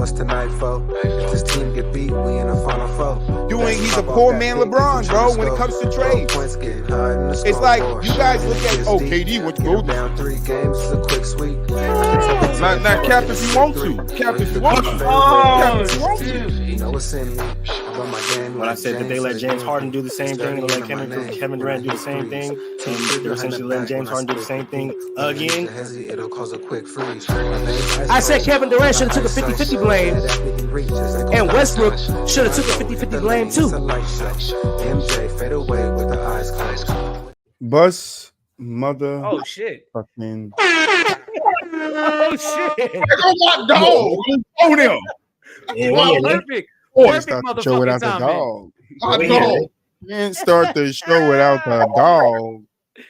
what's tonight for? If this team get beat, we in the final four. He's a poor man LeBron, bro, when it comes to trades. It's like, you guys look at, KD, what you go down 3 games is a quick sweep. Not cap if you want to. Cap if you want to. You know what's in me. When I said that they let James Harden do the same thing and let Kevin Durant do the same thing, and they're essentially letting James Harden do the same thing again. I said Kevin Durant should have took a 50-50 blame, and Westbrook should have took a 50-50 blame too. Bus mother. Oh shit. Fucking. Oh shit. Oh my dog. On him. Perfect. Start the show without the dog. You can't start the show without the dog.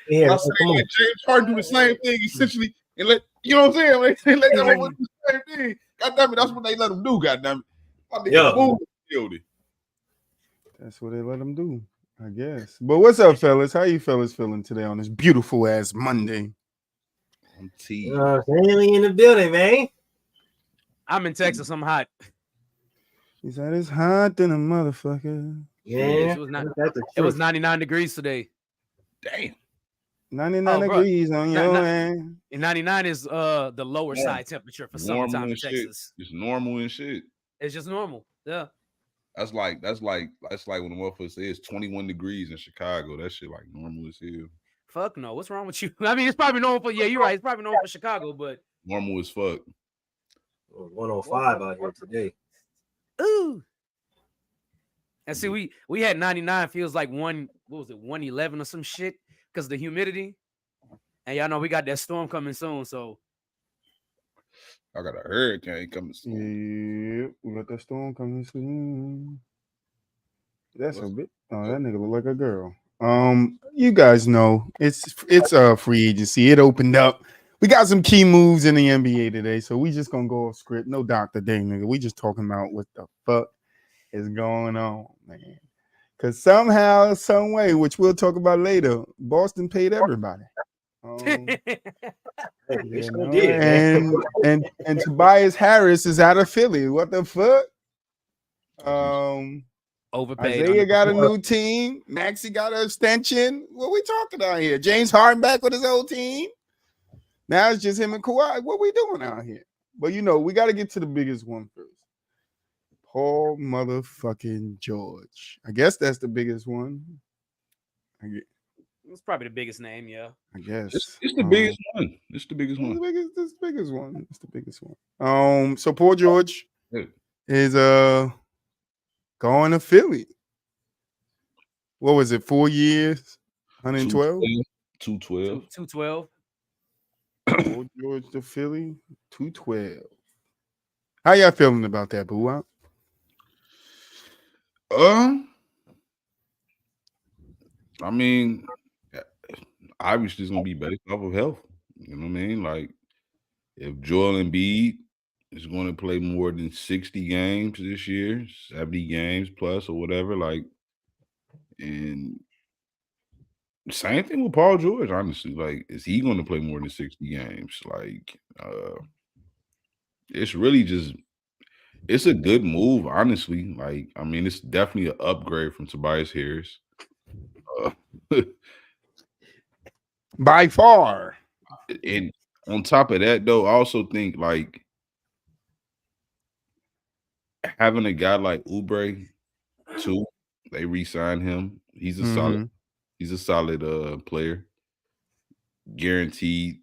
Yeah, I'm saying let James Harden do the same thing essentially, and let you know what I'm saying. They let them do the same thing. God damn it, that's what they let them do. God damn it, that's what they let them do, I guess. But what's up, fellas? How you fellas feeling today on this beautiful ass Monday? Really in the building, man. I'm in Texas. I'm hot. He said it's hot than a motherfucker. Yeah, it was 99 degrees today. Damn. 99 degrees on your end. And 99 is the lower side temperature for summertime in Texas. It's normal and shit. It's just normal. Yeah. That's like when the motherfucker says 21 degrees in Chicago. That shit like normal as hell. Fuck no. What's wrong with you? I mean, it's probably normal for you're right. It's probably normal for Chicago, but normal as fuck. 105 out here today. Ooh. And see, we had 99 feels like 111 or some shit because of the humidity. And y'all know we got that storm coming soon, so I got a hurricane coming soon. Yeah, we got that storm coming soon. That's a bit. Oh, that nigga look like a girl. You guys know it's free agency. It opened up. We got some key moves in the NBA today, so we just gonna go off script. No Dr. Day, nigga. We just talking about what the fuck is going on, man. Because somehow, some way, which we'll talk about later, Boston paid everybody. And Tobias Harris is out of Philly. What the fuck? Overpaid. Isaiah got a new team. Maxey got an extension. What we talking out here? James Harden back with his old team. Now it's just him and Kawhi. What we doing out here? But we got to get to the biggest one first. Paul motherfucking George. I guess that's the biggest one. It's probably the biggest name, yeah. I guess it's the biggest one. It's the biggest one. It's the biggest one. It's the biggest one. So Paul George is going to Philly. What was it? 4 years, 112? 212. 212. Paul George to Philly, 212. How y'all feeling about that, Boo? I mean, obviously it's gonna be based off of health. You know what I mean? Like, if Joel Embiid is going to play more than 60 games this year, 70 games plus or whatever, like, and same thing with Paul George, honestly. Like, is he going to play more than 60 games? Like, it's really just, it's a good move, honestly. Like, I mean, it's definitely an upgrade from Tobias Harris. By far. And on top of that, though, I also think, like, having a guy like Oubre, too, they re-signed him. He's a solid player. Guaranteed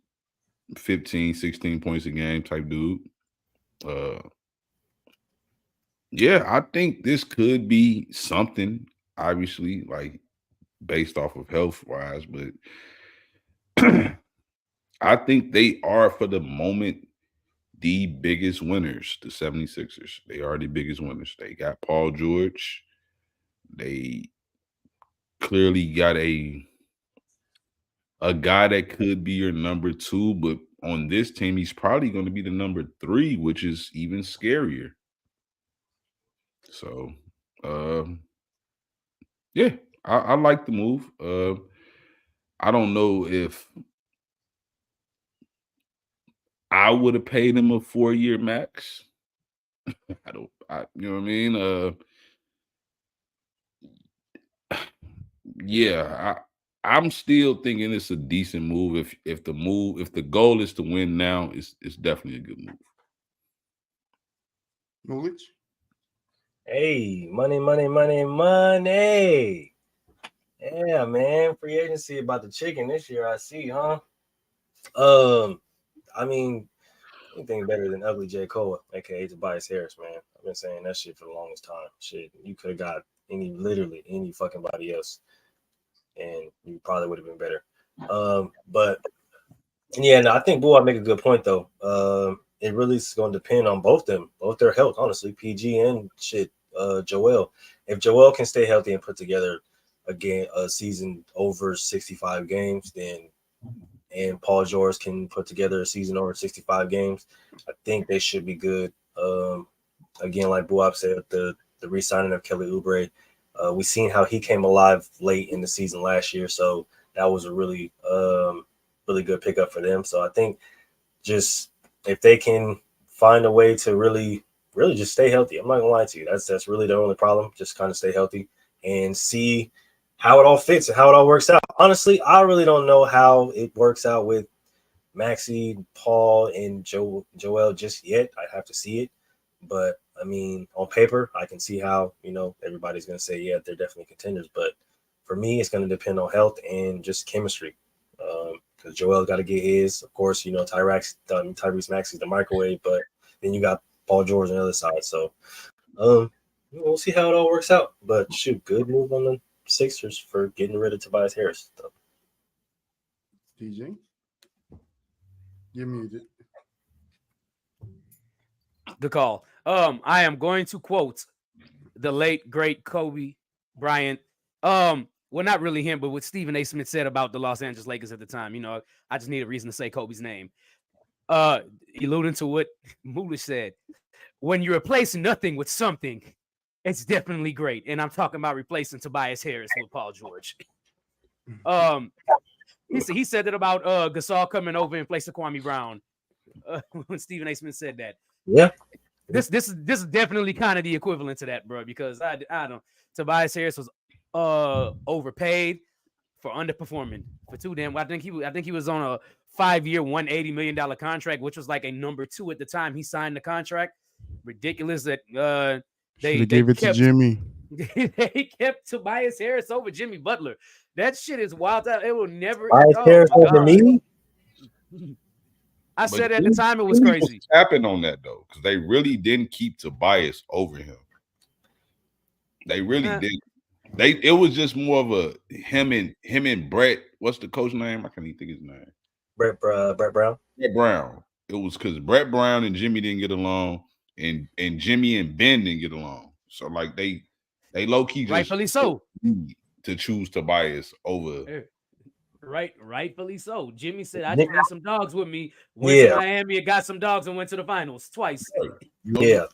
15, 16 points a game type dude. Yeah, I think this could be something, obviously, like, based off of health-wise, but I think they are, for the moment, the biggest winners, the 76ers. They are the biggest winners. They got Paul George. They clearly got a guy that could be your number 2, but on this team, he's probably going to be the number 3, which is even scarier. So, yeah, I like the move. I don't know if I would have paid him a 4-year max. You know what I mean? Yeah, I'm still thinking it's a decent move. If the goal is to win now, it's definitely a good move. Mulich? Hey, money. Yeah, man. Free agency about the chicken this year, I see, huh? I mean, anything better than ugly J. Cole, aka Tobias Harris, man. I've been saying that shit for the longest time. Shit, you could have got literally any fucking body else, and you probably would have been better. But yeah, no, I think Buwa make a good point though. It really is going to depend on both their health, honestly, PG and shit. Joel, if Joel can stay healthy and put together again a season over 65 games, then and Paul George can put together a season over 65 games, I think they should be good. Again, like Buwab said, the re-signing of Kelly Oubre, we seen how he came alive late in the season last year, so that was a really good pickup for them. So I think just if they can find a way to really just stay healthy, I'm not gonna lie to you, that's really the only problem. Just kind of stay healthy and see how it all fits and how it all works out. Honestly, I really don't know how it works out with Maxey, Paul, and Joel just yet. I have to see it. But, I mean, on paper, I can see how, everybody's going to say, yeah, they're definitely contenders. But for me, it's going to depend on health and just chemistry. Because Joel got to get his. Of course, Tyrese Maxey's the microwave. But then you got Paul George on the other side. So we'll see how it all works out. But, shoot, good move on the Sixers for getting rid of Tobias Harris. DJ, you're muted. The call. I am going to quote the late great Kobe Bryant. Well, not really him, but what Stephen A. Smith said about the Los Angeles Lakers at the time. I just need a reason to say Kobe's name. Alluding to what Mulish said, when you replace nothing with something, it's definitely great. And I'm talking about replacing Tobias Harris with Paul George. He said that about Gasol coming over in place of Kwame Brown. When Stephen A. Smith said that. Yeah. This is definitely kind of the equivalent to that, bro, because I don't. Tobias Harris was overpaid for underperforming for too damn. I think he was on a 5-year, $180 million contract, which was like a number 2 at the time he signed the contract. Ridiculous that they gave it to Jimmy. They kept Tobias Harris over Jimmy Butler. That shit is wild. It will never. Tobias Harris over me. I said at the time it was crazy. Happened on that though, because they really didn't keep Tobias over him. They really didn't. It was just more of a him and Brett. What's the coach name? I can't even think his name. Brett Brown. Brett Brown. It was because Brett Brown and Jimmy didn't get along, and Jimmy and Ben didn't get along. So like they low key just rightfully so to choose Tobias over. Rightfully so. Jimmy said, "I just need some dogs with me." Went to Miami and got some dogs and went to the finals twice. Yeah.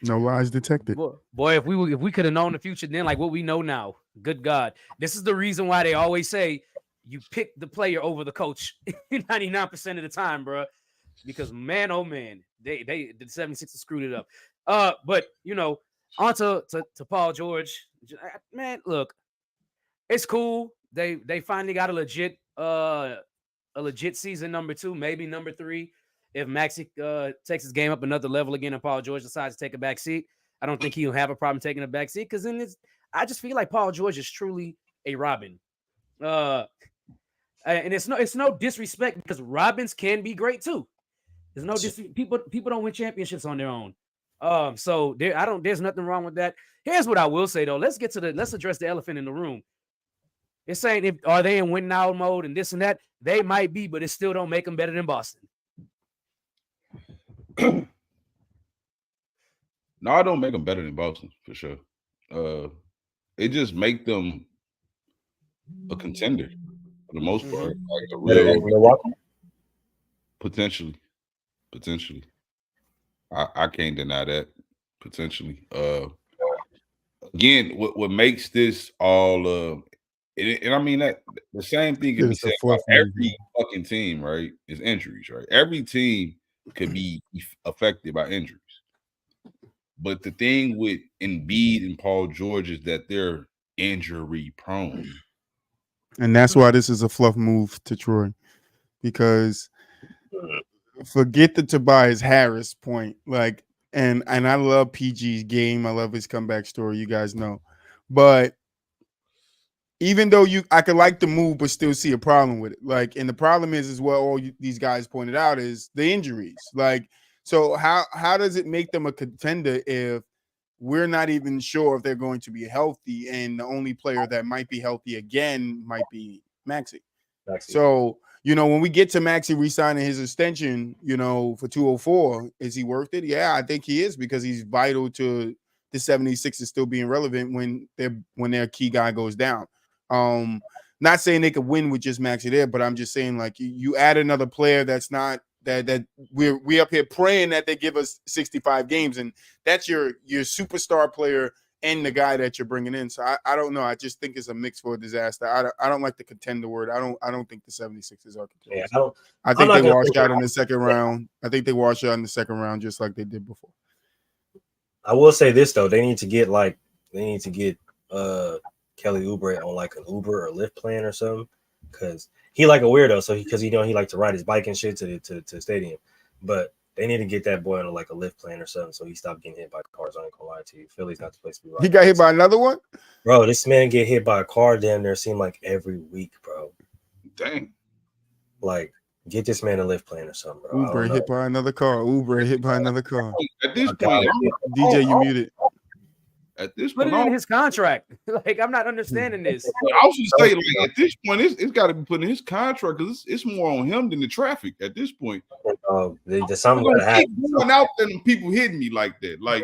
No lies detected. Boy, if we could have known the future then, like what we know now, good God, this is the reason why they always say you pick the player over the coach 99% of the time, bro. Because man, oh man, the 76ers screwed it up. But on to Paul George, man. Look, it's cool. They finally got a legit season number 2, maybe number 3. If Maxey takes his game up another level again and Paul George decides to take a back seat, I don't think he'll have a problem taking a back seat because then I just feel like Paul George is truly a Robin. And it's no disrespect because Robins can be great too. There's no people don't win championships on their own. So there's nothing wrong with that. Here's what I will say though. Let's address the elephant in the room. It's saying are they in win now mode and this and that? They might be, but it still don't make them better than Boston. No, I don't make them better than Boston for sure. It just make them a contender for the most part, like a real potentially. I can't deny that potentially. Again, what makes this all and I mean that the same thing can be said about every fucking team, right? Is injuries, right? Every team could be affected by injuries. But the thing with Embiid and Paul George is that they're injury prone. And that's why this is a fluff move to Troy. Because forget the Tobias Harris point. Like, and I love PG's game. I love his comeback story. You guys know. But even though I could like the move, but still see a problem with it. Like, and the problem is what all these guys pointed out is the injuries. Like, so how does it make them a contender if we're not even sure if they're going to be healthy, and the only player that might be healthy again might be Maxey. So, when we get to Maxey re-signing his extension, for 204, is he worth it? Yeah, I think he is, because he's vital to the 76ers still being relevant when their key guy goes down. Not saying they could win with just Maxey there, but I'm just saying, like, you add another player that's not that we up here praying that they give us 65 games, and that's your superstar player and the guy that you're bringing in. So I don't know. I just think it's a mix for a disaster. I don't like the contender word. I don't think the 76ers are contenders. Yeah, I think they washed out in the second round. I think they washed out in the second round just like they did before. I will say this though, they need to get Kelly Oubre on like an Uber or Lyft plan or something, because he like a weirdo. So because he like to ride his bike and shit to the stadium, but they need to get that boy on like a Lyft plan or something so he stopped getting hit by cars. I ain't gonna lie to you, Philly's not the place to be. He got hit by another one, bro. This man get hit by a car damn near seem like every week, bro. Dang, like get this man a Lyft plan or something, bro. Oubre hit by another car. Oubre hit by another car. At this point, DJ, you muted. At this Put point, it in his contract. Like, I'm not understanding this. I was just saying, like, at this point, it's got to be put in his contract, because it's more on him than the traffic at this point. There's something gonna happen. Going out there and people hitting me like that, like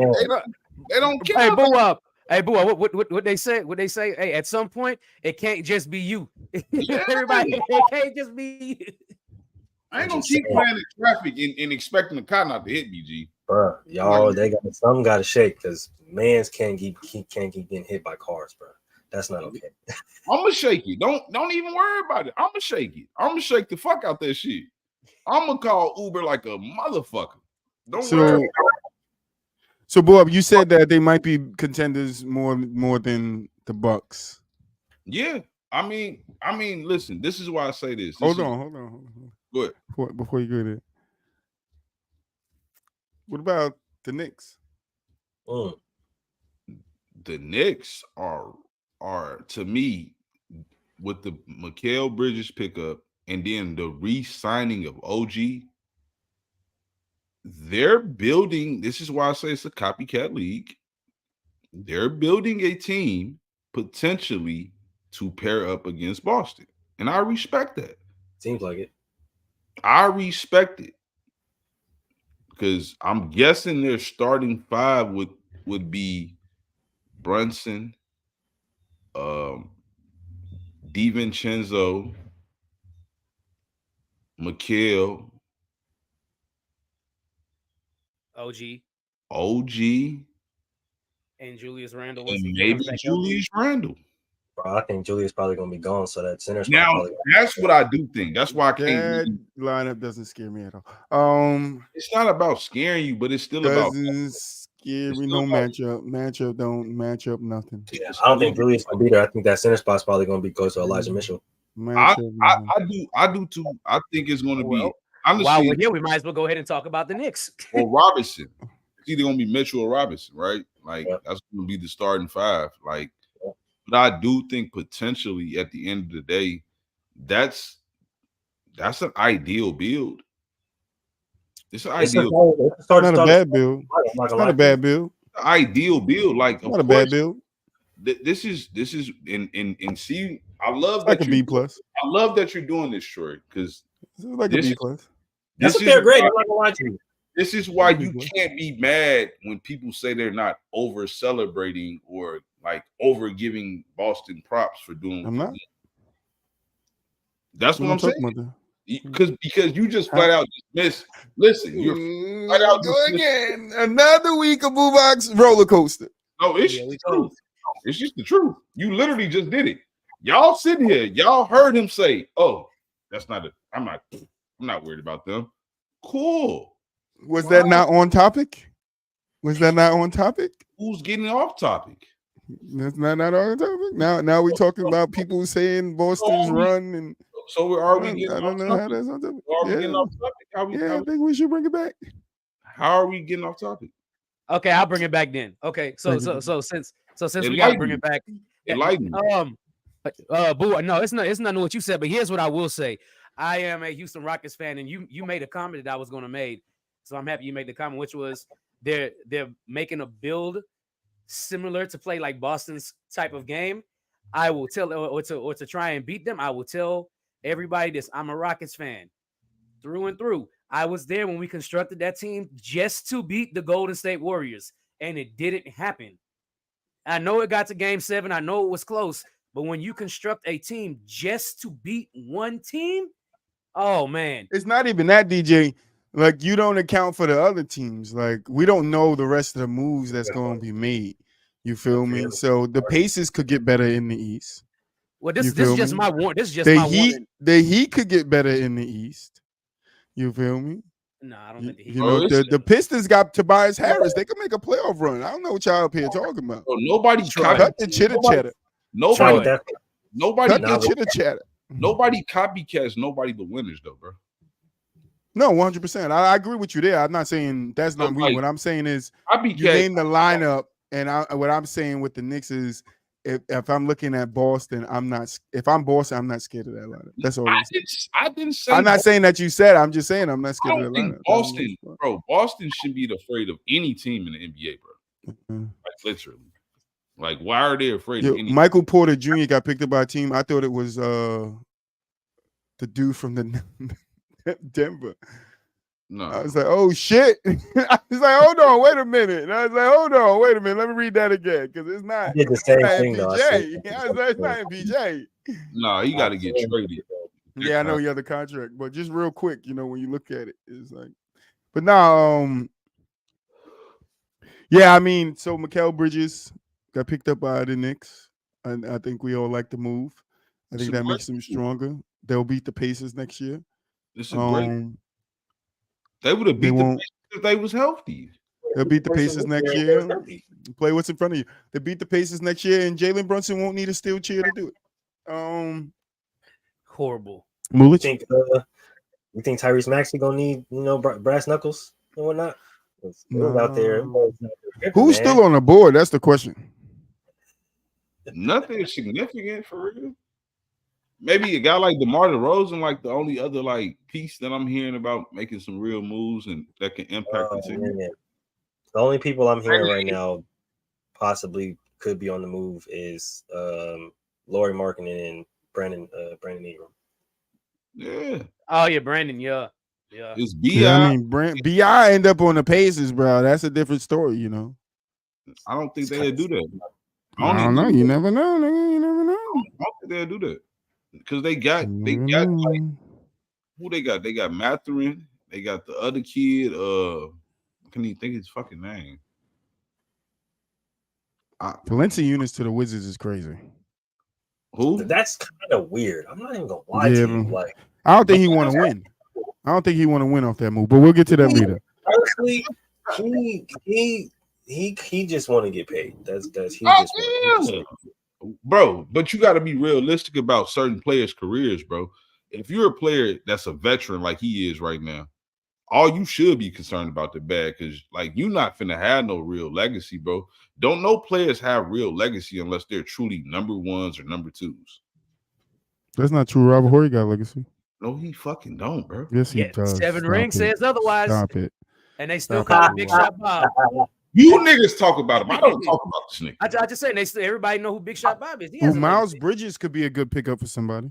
they don't care. Hey, boo up. Hey, boo, what they say? What they say? Hey, at some point, it can't just be you. Yeah. Everybody, it can't just be you. I ain't gonna keep playing in traffic and expecting the car not to hit me, G. Bro, y'all, they got something got to shake, because mans can't keep getting hit by cars, bro. That's not okay. I'm gonna shake it. Don't even worry about it. I'm gonna shake it. I'm gonna shake the fuck out that shit. I'm gonna call Uber like a motherfucker. Don't worry. So, Bob, you said that they might be contenders more than the Bucks. Yeah, I mean, listen. This is why I say this. Hold on. Go ahead. Before you go there. What about the Knicks? The Knicks are to me, with the Mikal Bridges pickup and then the re-signing of OG, they're building. This is why I say it's a copycat league. They're building a team potentially to pair up against Boston, and I respect that. Seems like it. I respect it, because I'm guessing their starting five would be Brunson, DiVincenzo, Mikal, OG, and Julius Randle, and maybe Julius Randle. Bro, I think Julius probably gonna be gone, so that center spot. Now that's what I do think. That's why I can't. That lineup doesn't scare me at all. It's not about scaring you, but it's still about scare me. No matchup don't match up nothing. Yeah, I don't think Julius will be there. I think that center spot's probably gonna be goes to Elijah Mitchell. I do too. I think it's gonna be. Honestly, while we're here, we might as well go ahead and talk about the Knicks. Or Robinson. It's either gonna be Mitchell or Robinson, right? Like that's gonna be the starting five. Like, but I do think potentially at the end of the day, that's an ideal build. It's an ideal. It's not a bad build. It's not a bad build. Ideal build, like not a bad build. This is in see. I love like that a B plus. I love that you're doing this, Troy, because like a B plus. They're great. I'm not gonna lie to you. This is why you can't be mad when people say they're not over celebrating or like over giving Boston props for doing. I'm not. That's what I'm saying. Because you just flat out dismiss. Listen, you're flat out again. Another week of Boo Box roller coaster. No, it's the truth. It's just the truth. You literally just did it. Y'all sitting here. Y'all heard him say, "Oh, that's not it. I'm not worried about them." Cool. Was that not on topic? Was that not on topic? Who's getting off topic? That's not on topic. Now we talking about people saying Boston's run and. So are we getting I don't off know how topic? that's on topic. Are we getting off topic? I think we should bring it back. How are we getting off topic? Okay, I'll bring it back then. Okay, so since we gotta bring it back. Enlighten me. Boo, no, it's not what you said, but here's what I will say. I am a Houston Rockets fan, and you made a comment that I was gonna make. So I'm happy you made the comment, which was they're making a build similar to play like Boston's type of game. I will tell or to try and beat them. I will tell everybody this. I'm a Rockets fan through and through. I was there when we constructed that team just to beat the Golden State Warriors, and it didn't happen. I know it got to game 7. I know it was close, but when you construct a team just to beat one team, oh man. It's not even that, DJ. Like, you don't account for the other teams. Like, we don't know the rest of the moves that's going to be made. You feel me? So the Pacers could get better in the East. Well, this is just my warning. This is just my warning. The Heat could get better in the East. You feel me? No, I don't think the Heat. You know, the Pistons got Tobias Harris. They could make a playoff run. I don't know what y'all up here talking about. Nobody cut the chitter chatter. Nobody cut the chitter chatter. Nobody copycats nobody but winners, though, bro. No, 100%. I agree with you there. I'm not saying that's not me. What I'm saying is you name the lineup, and what I'm saying with the Knicks is if I'm looking at Boston, if I'm Boston, I'm not scared of that lineup. That's all. I didn't say. I'm not saying that you said. I'm just saying I'm not scared of that lineup. Boston shouldn't be afraid of any team in the NBA, bro. Like literally. Like, why are they afraid of any? Michael Porter Jr. got picked up by a team. I thought it was the dude from the Denver. No, I was like, oh shit. I was like, hold on, wait a minute. And I was like, hold on, wait a minute. Let me read that again because it's not. Did the same thing, though. I was like, it's not BJ. No, he got to get traded. Yeah, I know he had the contract, but just real quick, you know, when you look at it, it's like, but now, yeah, I mean, so Mikal Bridges got picked up by the Knicks, and I think we all like the move. I think that makes them stronger. They'll beat the Pacers next year. This is great. They would have beat the Pacers if they was healthy. They'll beat the Pacers next year. Play what's in front of you. They beat the Pacers next year, and Jalen Brunson won't need a steel chair to do it. Horrible. You think Tyrese Maxey gonna need brass knuckles and whatnot? Out there. Who's still on the board? That's the question. Nothing significant for real. Maybe a guy like DeMar DeRozan, like the only other like piece that I'm hearing about making some real moves and that can impact the team. Man. The only people I'm hearing right now possibly could be on the move is Lauri Markkanen and Brandon Ingram. Yeah. Oh yeah, Brandon. Yeah. It's BI. Yeah, I mean, BI end up on the Pacers, bro. That's a different story, you know. I don't think they'll do that. I don't know. You never know. You never know. I don't think they'll do that. Because they got like who they got? They got Mathurin. They got the other kid. I can't even think his fucking name. Valanciunas to the Wizards is crazy. Who? That's kind of weird. I'm not even gonna lie to you. Like, I don't think he want to win. I don't think he want to win off that move. But we'll get to that later. Honestly, he just want to get paid. That's he just. Bro, but you got to be realistic about certain players' careers, bro. If you're a player that's a veteran like he is right now, all you should be concerned about the bag because, like, you're not finna have no real legacy, bro. Don't no players have real legacy unless they're truly number ones or number twos. That's not true. Robert Horry got legacy. No, he fucking don't, bro. Yes, he does. 7 rings says otherwise. Stop it. And they still call him Big Shot Bob. You niggas talk about him. I don't talk about this nigga. I just say everybody know who Big Shot Bob is. Miles Bridges could be a good pickup for somebody.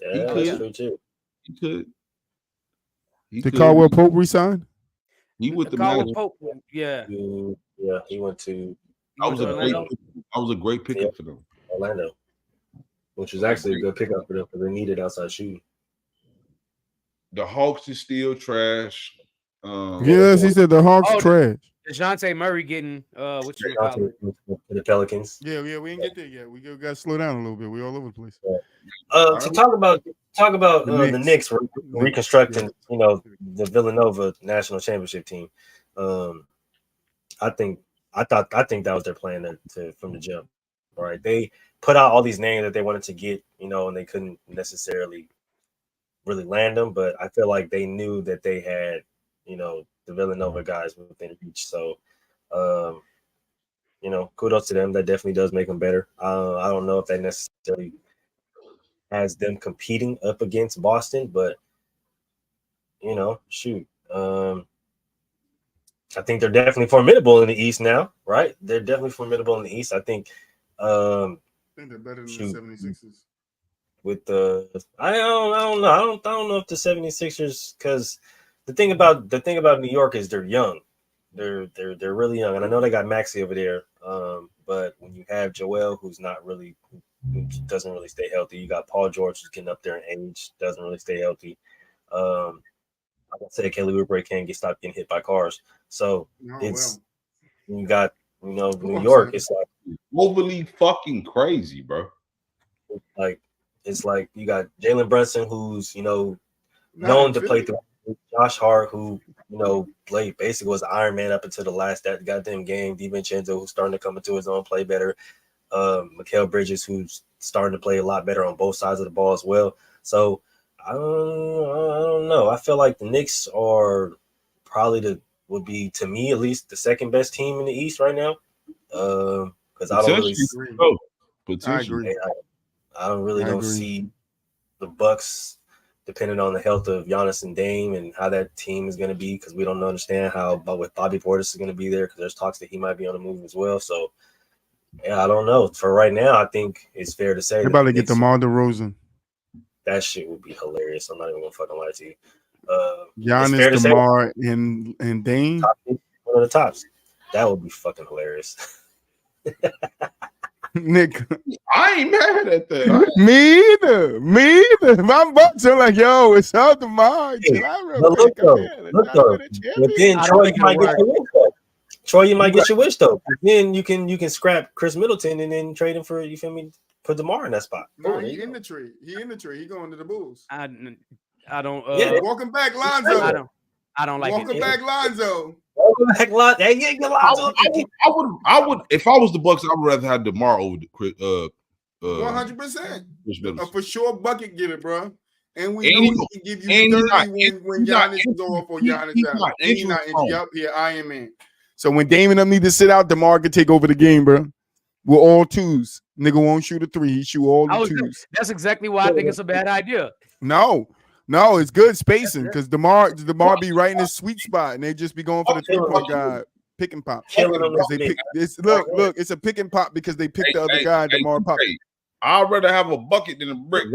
Yeah, that's true too. He could. Did Caldwell Pope resign? He with the Caldwell Magic. Pope. Yeah. Yeah, he went to. I was a great pickup for them. Orlando, which was actually a good pickup for them because they needed outside shooting. The Hawks is still trash. Yes, he said the Hawks trash. DeJounte Murray getting what you Shout call out it? to the Pelicans. Yeah, we didn't get there yet. We got to slow down a little bit. We all over the place. To talk about The the Knicks. Knicks reconstructing, the Villanova national championship team. I think that was their plan from the jump. All right, they put out all these names that they wanted to get, and they couldn't necessarily really land them. But I feel like they knew that they had, the Villanova guys within reach. So, kudos to them. That definitely does make them better. I don't know if that necessarily has them competing up against Boston, but shoot. I think they're definitely formidable in the East now, right? They're definitely formidable in the East. I think I think they're better than the 76ers. With I don't know. I don't know if the 76ers, because the thing about New York is they're young. They're really young. And I know they got Maxey over there. But when you have Joel, who doesn't really stay healthy, you got Paul George who's getting up there in age, doesn't really stay healthy. Like I said, Kelly Oubre can't stop getting hit by cars. So you got, New York, it's like overly fucking crazy, bro. It's like you got Jalen Brunson, who's known to play through Josh Hart, who played basically was Iron Man up until the last that goddamn game. DiVincenzo, who's starting to come into his own, play better. Mikal Bridges, who's starting to play a lot better on both sides of the ball as well. So I don't know. I feel like the Knicks are probably would be, to me at least, the second best team in the East right now. Because I don't really Potentially. I don't see the Bucks, depending on the health of Giannis and Dame and how that team is going to be, because we don't understand with Bobby Portis is going to be there, because there's talks that he might be on the move as well. So I don't know. For right now, I think it's fair to say they're about to get DeMar DeRozan. That shit would be hilarious. I'm not even gonna fucking lie to you. Giannis, DeMar, and Dame, one of the tops. That would be fucking hilarious. Nick, I ain't mad at that. Me either. My Bucks are like, yo, it's out DeMar. Look though. But then Troy, you might get your wish though. Troy, you might get your wish though. Then you can scrap Chris Middleton and then trade him for, you feel me, put DeMar in that spot. No, he in the trade. He going to the Bulls. I don't. Welcome back, Lonzo. I don't like it. Welcome back, Lonzo. I would, if I was the Bucks, I would rather have DeMar over 100%. A for sure bucket getter, bro. And we know he can give you 30 when Giannis is off or Giannis out. And he's not injured. Yup, yeah, Iron Man. So when Damon up need to sit out, DeMar can take over the game, bro. We're all twos. Nigga won't shoot a three. He shoot all the twos. That's exactly why I think it's a bad idea. No, it's good spacing, because DeMar be right in his sweet spot, and they just be going for the 3-point guy, pick and pop. Look, it's a pick and pop because they picked the other guy, DeMar pop. I'd rather have a bucket than a brick.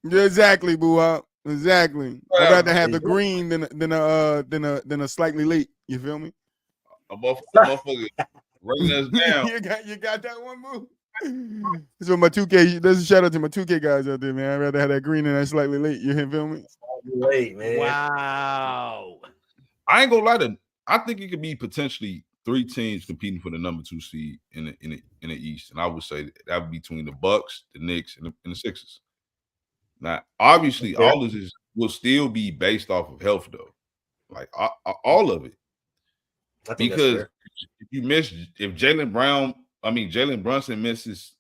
Yeah, exactly, boo. Exactly. I'd rather have the green than a slightly late. You feel me? A motherfucker running us down. you got that one, boo. This is my 2K. There's a shout out to my 2K guys out there, man. I'd rather have that green and that slightly late. You feel me? Late, man. Wow. I ain't gonna lie to. I think it could be potentially 3 teams competing for the number 2 seed in the East, and I would say that would be between the Bucks, the Knicks, and the Sixers. Now, obviously, all of this will still be based off of health, though. Like all of it, because if Jalen Brunson misses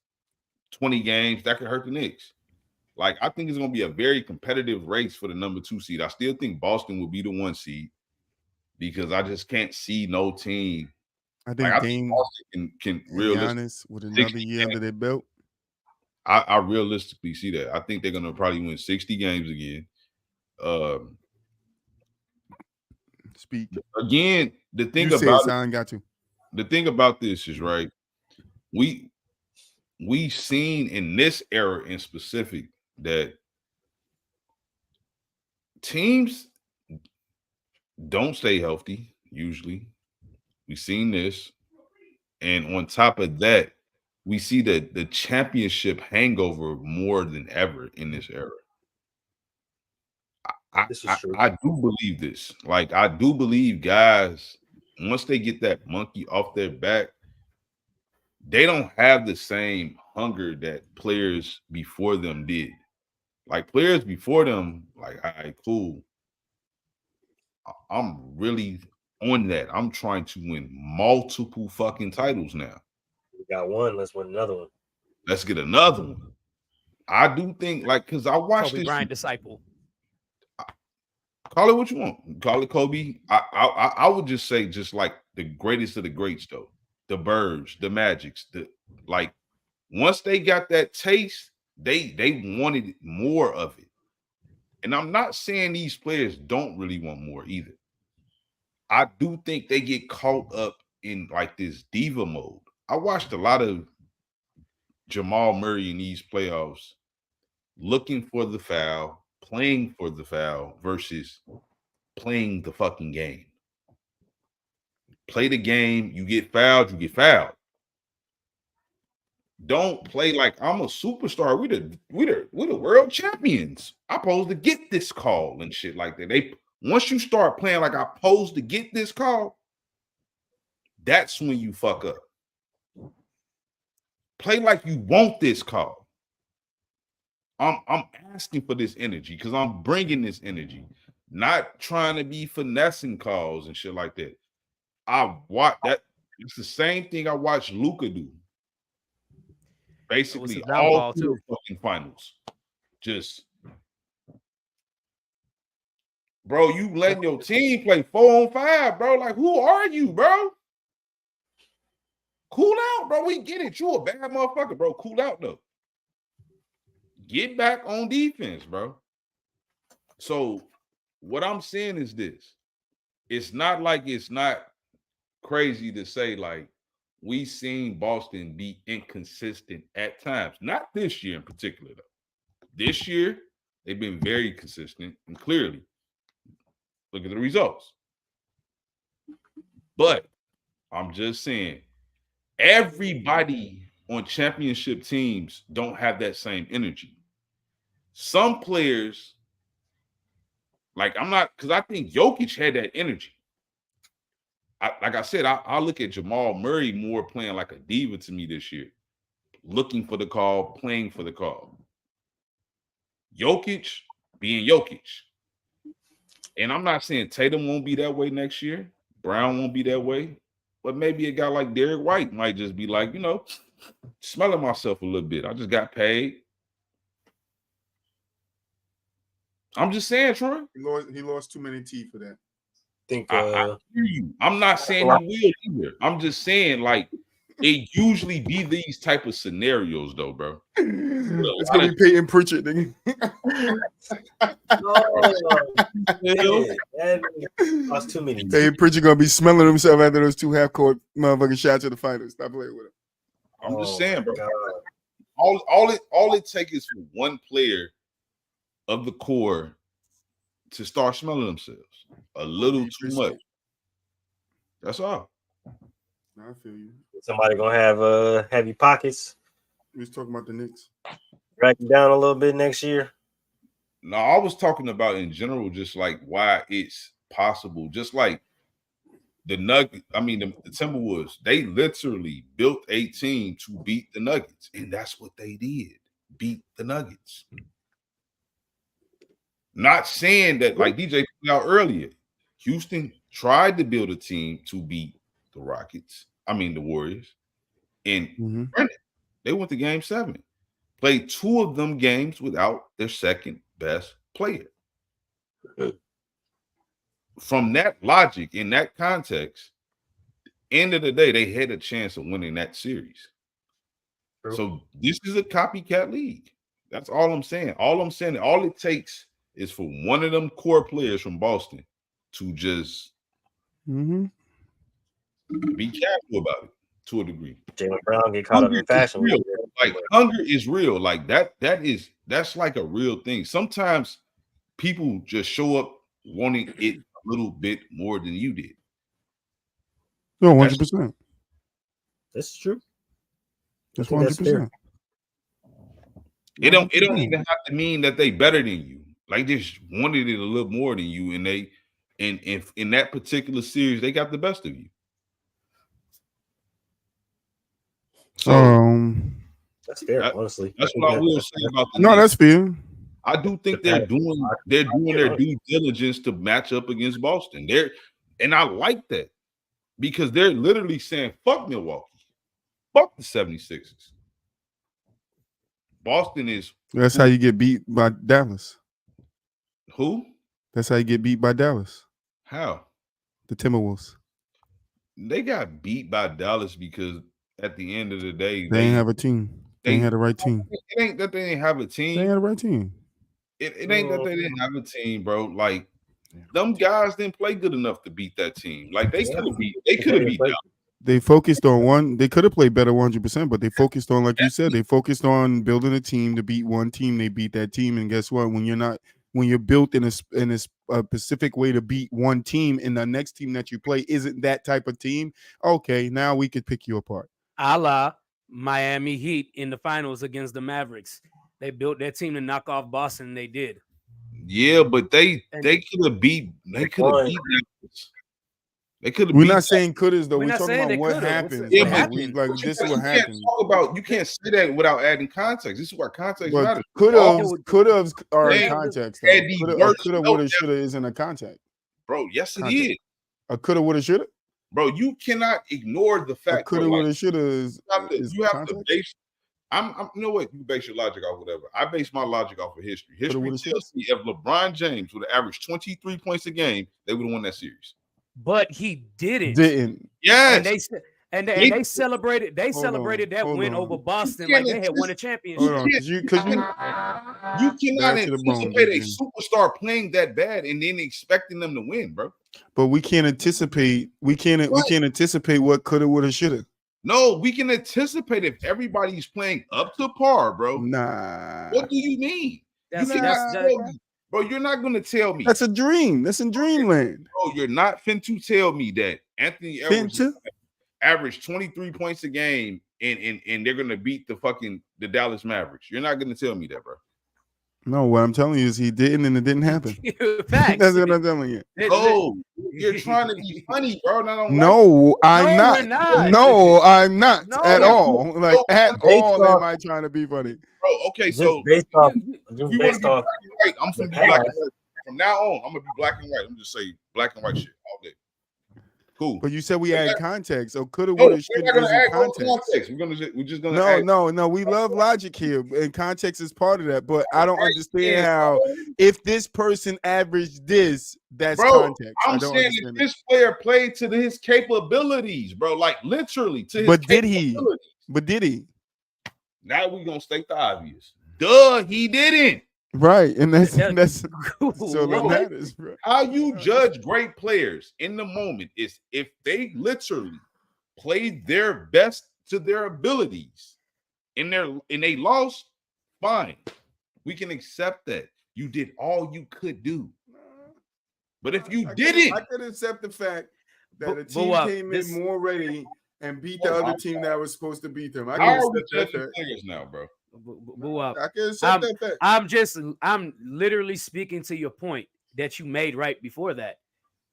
20 games, that could hurt the Knicks. Like, I think it's going to be a very competitive race for the number 2 seed. I still think Boston will be the 1 seed because I just can't see no team. I think Boston can realistically, with another year under their belt. I realistically see that. I think they're going to probably win 60 games again. Speak again. The thing about this is, right, we seen in this era in specific that teams don't stay healthy usually. We've seen this, and on top of that, we see the championship hangover more than ever in this era. I do believe this. Like, I do believe guys once they get that monkey off their back, they don't have the same hunger that players before them did. Like players before them, like, all right, cool. I'm really on that. I'm trying to win multiple fucking titles now. We got one. Let's win another one. Let's get another one. I do think, like, because I watched Kobe this. Bryant disciple. Call it what you want. Call it Kobe. I would just say just like the greatest of the greats, though. The Birds, the Magics, like once they got that taste, they wanted more of it. And I'm not saying these players don't really want more either. I do think they get caught up in like this diva mode. I watched a lot of Jamal Murray in these playoffs looking for the foul, playing for the foul versus playing the fucking game. Play the game, you get fouled, you get fouled. Don't play like I'm a superstar. We the world champions. I'm supposed to get this call and shit like that. Once you start playing like I'm supposed to get this call, that's when you fuck up. Play like you want this call. I'm asking for this energy because I'm bringing this energy, not trying to be finessing calls and shit like that. I watch that. It's the same thing I watched Luka do. Basically, all two fucking finals. Just, bro, you letting your team play 4-on-5, bro. Like, who are you, bro? Cool out, bro. We get it. You a bad motherfucker, bro. Cool out, though. Get back on defense, bro. So, what I'm saying is this. It's not like it's not crazy to say, like, we seen Boston be inconsistent at times. Not this year in particular, though. This year, they've been very consistent and clearly. Look at the results. But I'm just saying, everybody on championship teams don't have that same energy. Some players, like because I think Jokic had that energy. Like I said, I look at Jamal Murray more playing like a diva to me this year, looking for the call, playing for the call. Jokic being Jokic. And I'm not saying Tatum won't be that way next year. Brown won't be that way. But maybe a guy like Derek White might just be like, smelling myself a little bit. I just got paid. I'm just saying, Troy. He lost too many teeth for that. I hear you. I'm not saying he will either. I'm just saying, like, it usually be these type of scenarios, though, bro. It's gonna be Peyton Pritchard, nigga. Lost too many. Peyton Pritchard gonna be smelling himself after those two half-court motherfucking shots at the finals. Stop playing with him. I'm just saying, bro. All it takes is for one player of the core to start smelling themselves a little too much. That's all. I feel you. Somebody gonna have heavy pockets. We was talking about the Knicks. Drag it down a little bit next year. No, I was talking about in general, just like why it's possible. Just like the Timberwolves, they literally built a team to beat the Nuggets, and that's what they did. Beat the Nuggets. Not saying that, like DJ put out earlier, Houston tried to build a team to beat the Warriors, and they went to Game 7. Played 2 of them games without their second best player. From that logic, in that context, end of the day, they had a chance of winning that series. True. So this is a copycat league. That's all I'm saying. All it takes is for one of them core players from Boston to just be careful about it to a degree. Jaylen Brown get caught up in fashion. Like hunger is real. Like that's like a real thing. Sometimes people just show up wanting it a little bit more than you did. No, 100%. That's true. That's 100%. It don't even have to mean that they better than you. Like, just wanted it a little more than you, and they And if in that particular series, they got the best of you. So that's fair, honestly. That's what I will say about the No, Knicks. that's fair. I do think they're doing their due diligence to match up against Boston. And I like that because they're literally saying, fuck Milwaukee, fuck the 76ers. Boston is That's how you get beat by Dallas. who? That's how you get beat by Dallas. How? The Timberwolves. They got beat by Dallas because at the end of the day, They ain't have a team. They ain't had the right team. It ain't that they didn't have a team. They ain't had the right team. It ain't that they didn't have a team, bro. Like them guys didn't play good enough to beat that team. Like they could have beat. They could have beat. They focused on one. They could have played better 100%, but they focused on, like you said, they focused on building a team to beat one team. They beat that team, and guess what? When you're built in a specific way to beat one team, and the next team that you play isn't that type of team, okay, now we could pick you apart. A la Miami Heat in the finals against the Mavericks. They built their team to knock off Boston, and they did. Yeah, but they could have beat. They could have beat. They could have. We're not saying could-have though. We're We're not talking saying about they what coulda. happened. Yeah, Like, but this is what happened. You can't say that without adding context. This is why context But matters. could-haves are in Man, context. had the worst Coulda, woulda, shoulda isn't a context. Bro, yes, it Context. is. A coulda, woulda, shoulda. Bro, you cannot ignore the fact. Coulda, woulda, shoulda is. You have to base. I'm. You know what? You base your logic off whatever. I base my logic off of history. History tells me if LeBron James would have averaged 23 points a game, they would have won that series. But he didn't. Yes. And they celebrated. They celebrated that win over Boston like they had won a championship. Hold on, you cannot anticipate a superstar playing that bad and then expecting them to win, bro. But we can't anticipate. We can't anticipate what coulda, woulda, shoulda. No, we can anticipate if everybody's playing up to par, bro. Nah. What do you mean? Bro, you're not going to tell me. That's a dream. That's in dreamland. Bro, you're not finna tell me that Anthony Edwards averaged 23 points a game and they're going to beat the Dallas Mavericks. You're not going to tell me that, bro. No, what I'm telling you is he didn't, and it didn't happen. Facts. That's what I'm telling you. Oh, you're trying to be funny, bro. No, I'm not. No, I'm not at all. Like at all, am I trying to be funny? Bro, okay, so based off, right, I'm from black and white. From now on, I'm gonna be black and white. I'm just say black and white shit all day. Cool. But you said we add context, so coulda, woulda, shoulda. We're not gonna add context. We're just gonna. No. We love logic here, and context is part of that. But I don't understand how if this person averaged this, that's context. I'm saying if this player played to his capabilities, bro, like literally to his. But did he? Now we gonna state the obvious. Duh, he didn't. Right, and that's so that matters, bro. How you judge great players in the moment is if they literally played their best to their abilities and they lost, fine. We can accept that. You did all you could do. But if you didn't, I could accept the fact that a team came in more ready and beat the other team that was supposed to beat them. I can accept that players now, bro. I can accept that. I'm literally speaking to your point that you made right before that.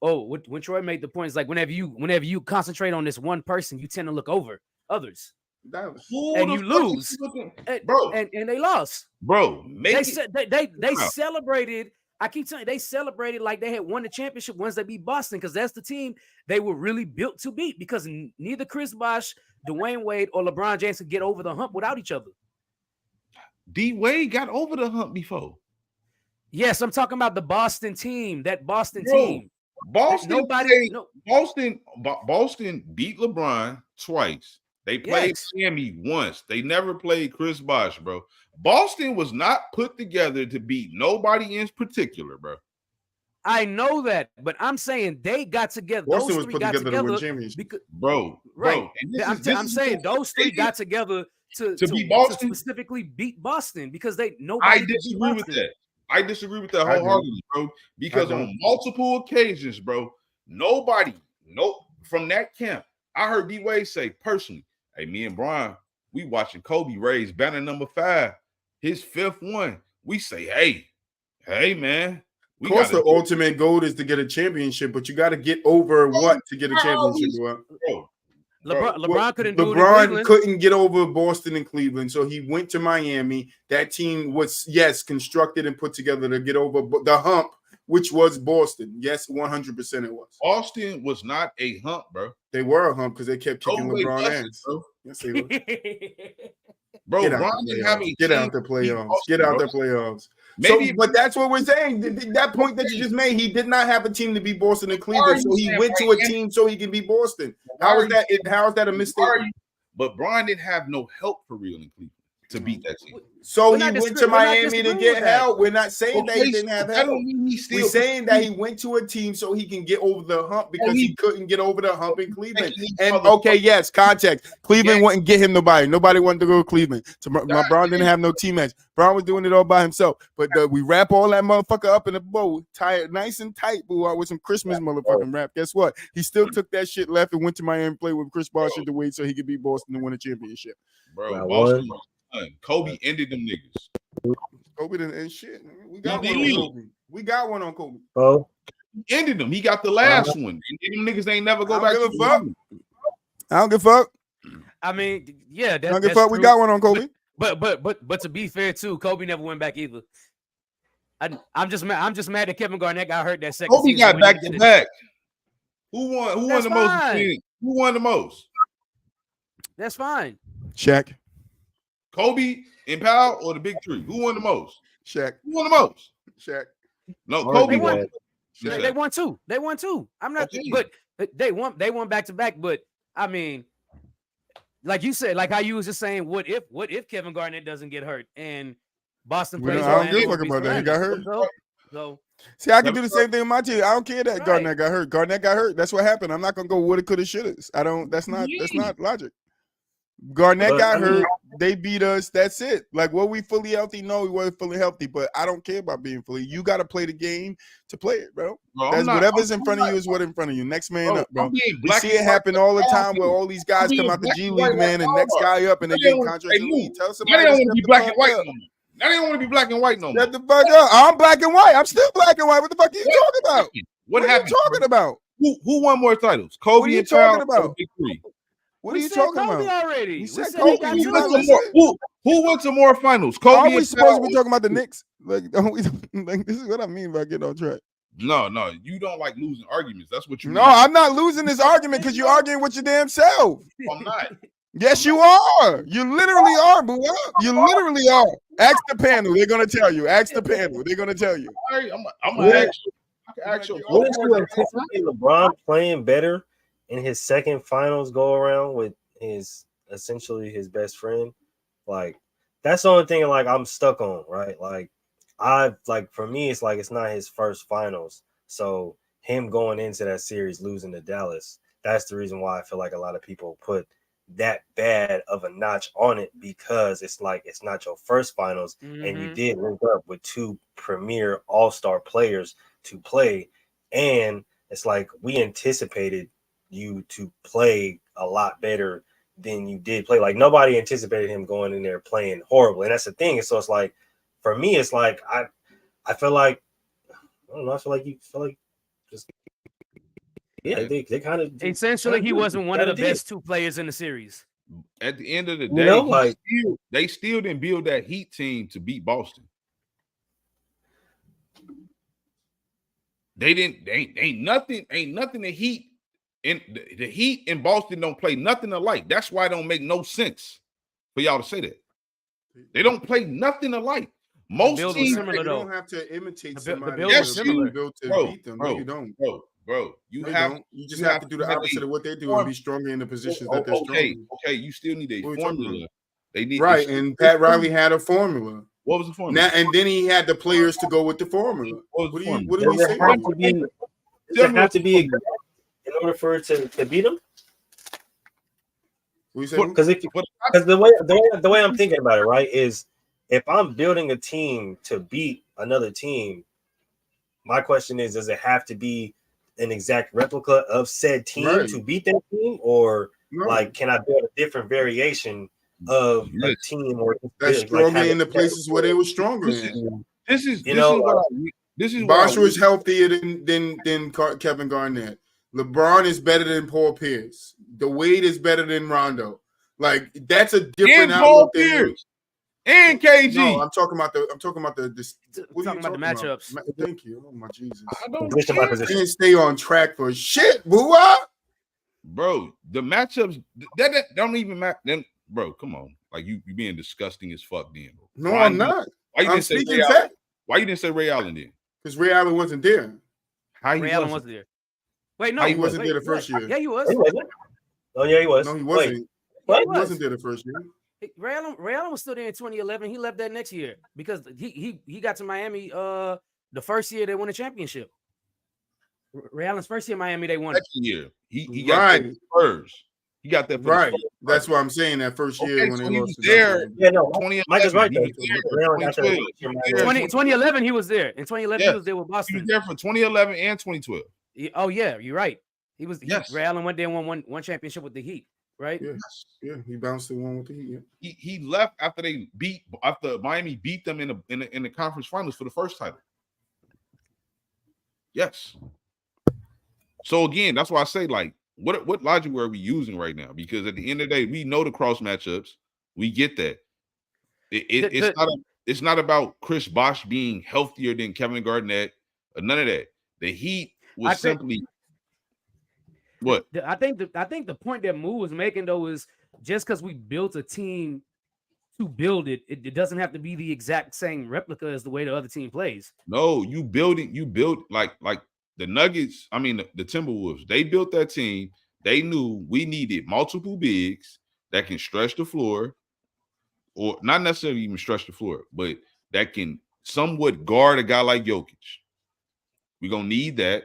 Oh, when Troy made the point, it's like whenever you concentrate on this one person, you tend to look over others. And you lose, bro. And they lost, bro. They celebrated. I keep telling you, they celebrated like they had won the championship once they beat Boston because that's the team they were really built to beat. Because neither Chris Bosh, Dwayne Wade, or LeBron James could get over the hump without each other. D Wade got over the hump before. Yes, I'm talking about the Boston team. That Boston team. Boston beat LeBron twice. They played Miami once. They never played Chris Bosh, bro. Boston was not put together to beat nobody in particular, bro. I know that, but I'm saying they got together. Boston those was three put got together together to win championship. Bro. I'm saying those three got together to beat Boston, to specifically beat Boston because I disagree with that. I disagree with that wholeheartedly, bro. Because on multiple occasions, bro, from that camp, I heard D Wade say personally, "Hey, me and Brian, we watching Kobe raise banner number 5, his 5th one. We say, hey, man, Of course, the ultimate goal is to get a championship, but you got to get over what to get a championship? LeBron couldn't do it in LeBron Cleveland. couldn't get over Boston and Cleveland, so he went to Miami. That team was, yes, constructed and put together to get over the hump, which was Boston. Yes, 100% it was. Boston was not a hump, bro. They were a hump because they kept kicking LeBron ass. Bro. Yes, they were. Bro, Get out the playoffs. Get out the playoffs. Maybe, so, but that's what we're saying. That point that you just made, he did not have a team to beat Boston and Cleveland, so he went to a team so he can beat Boston. How is that? How is that a mistake? But Brian didn't have no help for real in Cleveland to beat that team. So he went to Miami to get help. We're not saying that he didn't have help. We're saying that he went to a team so he can get over the hump because he couldn't get over the hump in Cleveland. And okay, yes, context. Cleveland wouldn't get him nobody. Nobody wanted to go to Cleveland. So LeBron didn't have no teammates. Brown was doing it all by himself. But we wrap all that motherfucker up in a bow, tied nice and tight, boo, with some Christmas motherfucking wrap. Guess what? He still took that shit left and went to Miami and played with Chris Bosh to wait so he could beat Boston and win a championship. Bro, Boston. Kobe ended them niggas. Kobe didn't end shit. We got one on Kobe. We got one on Kobe. Oh, he ended them. He got the last one. And them niggas ain't never go back to the fuck. I don't give a fuck. I mean, yeah, that's, I don't give a fuck. We got one on Kobe. But to be fair too, Kobe never went back either. I'm just mad that Kevin Garnett got hurt that second. Kobe got back to back. Who won? Who won the most? Who won the most? That's fine. Shaq. Kobe and Powell or the big three? Who won the most? Shaq. Who won the most? Shaq. No, Kobe won. They won two. They won two. I'm not, but they won back to back. But I mean, like you said, like how you was just saying, what if Kevin Garnett doesn't get hurt and Boston plays? I don't give a fuck about that. He got hurt. So see, I can do the same thing with my team. I don't care that Garnett got hurt. Garnett got hurt. That's what happened. I'm not gonna go woulda, coulda, shoulda. I don't. That's not logic. Garnett got hurt. They beat us. That's it. Like, were we fully healthy? No, we weren't fully healthy. But I don't care about being fully. You got to play the game to play it, bro. Whatever's in front of you is what in front of you. Next man up, bro. We see it happen all the time where all these guys come out the G League, man, and next guy up, and they get contracts. Tell somebody they don't want to be black and white no more. Now they don't want to be black and white no more. Shut the fuck up. I'm black and white. I'm still black and white. What the fuck are you talking about? What happened? Are you talking about? Who won more titles? Kobe and talking about? Big three. What are you talking Kobe about? Already. We said Kobe. Who went to more finals? Kobe. Are we supposed to be talking about the Knicks? Like, this is what I mean by getting on track. No, you don't like losing arguments. That's what you mean. No, I'm not losing this argument because you're arguing with your damn self. I'm not. Yes, you are. You literally are, boo. You literally are. Ask the panel. They're gonna tell you. Ask the panel. They're gonna tell you. All right, I'm gonna ask you. I can ask you. Wouldn't you anticipate LeBron playing better in his second finals go around with essentially his best friend? Like, that's the only thing like I'm stuck on, right? Like for me, it's like it's not his first finals. So him going into that series losing to Dallas, that's the reason why I feel like a lot of people put that bad of a notch on it, because it's like it's not your first finals, and you did link up with two premier all-star players to play, and it's like we anticipated you to play a lot better than you did play. Like, nobody anticipated him going in there playing horrible, and that's the thing. So it's like, for me, it's like I feel like, I don't know, I feel like you feel like just they kind of essentially he wasn't one of the best two players in the series. At the end of the day, they still didn't build that Heat team to beat Boston. They didn't. Ain't nothing. The Heat and the Heat and Boston don't play nothing alike. That's why it don't make no sense for y'all to say that. They don't play nothing alike. Most teams you don't have to imitate somebody. The build is similar. Built to beat them. No, you don't. Bro, you just have to do the opposite of what they do and be stronger in the positions that they're strong in. Okay, you still need a formula. They need and Pat Riley had a formula. What was the formula? And then he had the players to go with the formula. What do you say? Does it have to be in order for it to beat them? Because the way I'm thinking about it, right, is if I'm building a team to beat another team, my question is, does it have to be an exact replica of said team to beat that team, or like can I build a different variation of a team or that's stronger in the places where they were stronger in? This is This is Bosh what was healthier than Kevin Garnett. LeBron is better than Paul Pierce. The Wade is better than Rondo. Like that's a different and Paul outlook than Pierce and KG. No, I'm talking about the. What are you talking about the matchups. Thank you. Oh my Jesus! I don't Position by care. position. Can't stay on track for shit, boo-ah. Bro, the matchups that don't even matter. Then, bro, come on, like you being disgusting as fuck. Then, No, why I'm you- not. Why you I'm didn't say speaking Ray Allen? fact Why you didn't say Ray Allen then? because Ray Allen wasn't there. How Ray Allen wasn't there. Wait, no, How he wasn't there the first year? Yeah, he was. He wasn't. Oh yeah, he was. No, he Wait, wasn't. what? He wasn't there the first year. Ray Allen was still there in 2011. He left that next year because he got to Miami the first year they won a championship. Ray Allen's first year in Miami, they won. Second year, he got Right. that Spurs. He got that for the Right. Spurs. That's what I'm saying. That first year Okay, when so they he lost was to there. Denver. Yeah, no, 2011, Mike is right he though. was there. Ray Allen got 2012, that. he was there. 2011, he was there. In 2011, Yes. he was there with He Boston. was there for 2011 and 2012. Oh yeah, you're right. Yes. Ray Allen went there and won one championship with the Heat, right? Yeah, he bounced the one with the Heat. Yeah. He left after Miami beat them in the conference finals for the first title. Yes. So again, that's why I say, like, what logic are we using right now? Because at the end of the day, we know the cross matchups. We get that. It's not about Chris Bosh being healthier than Kevin Garnett or none of that. The Heat was simply what? I think the point that Moo was making though is just because we built a team to build it, it doesn't have to be the exact same replica as the way the other team plays. No, you build like the Nuggets. I mean, the Timberwolves. They built that team. They knew we needed multiple bigs that can stretch the floor, or not necessarily even stretch the floor, but that can somewhat guard a guy like Jokic. We're gonna need that,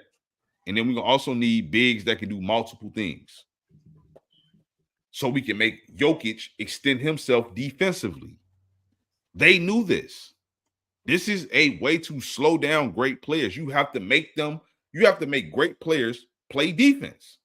and then we're gonna also need bigs that can do multiple things, so we can make Jokic extend himself defensively. They knew this. This is a way to slow down great players. You have to make great players play defense.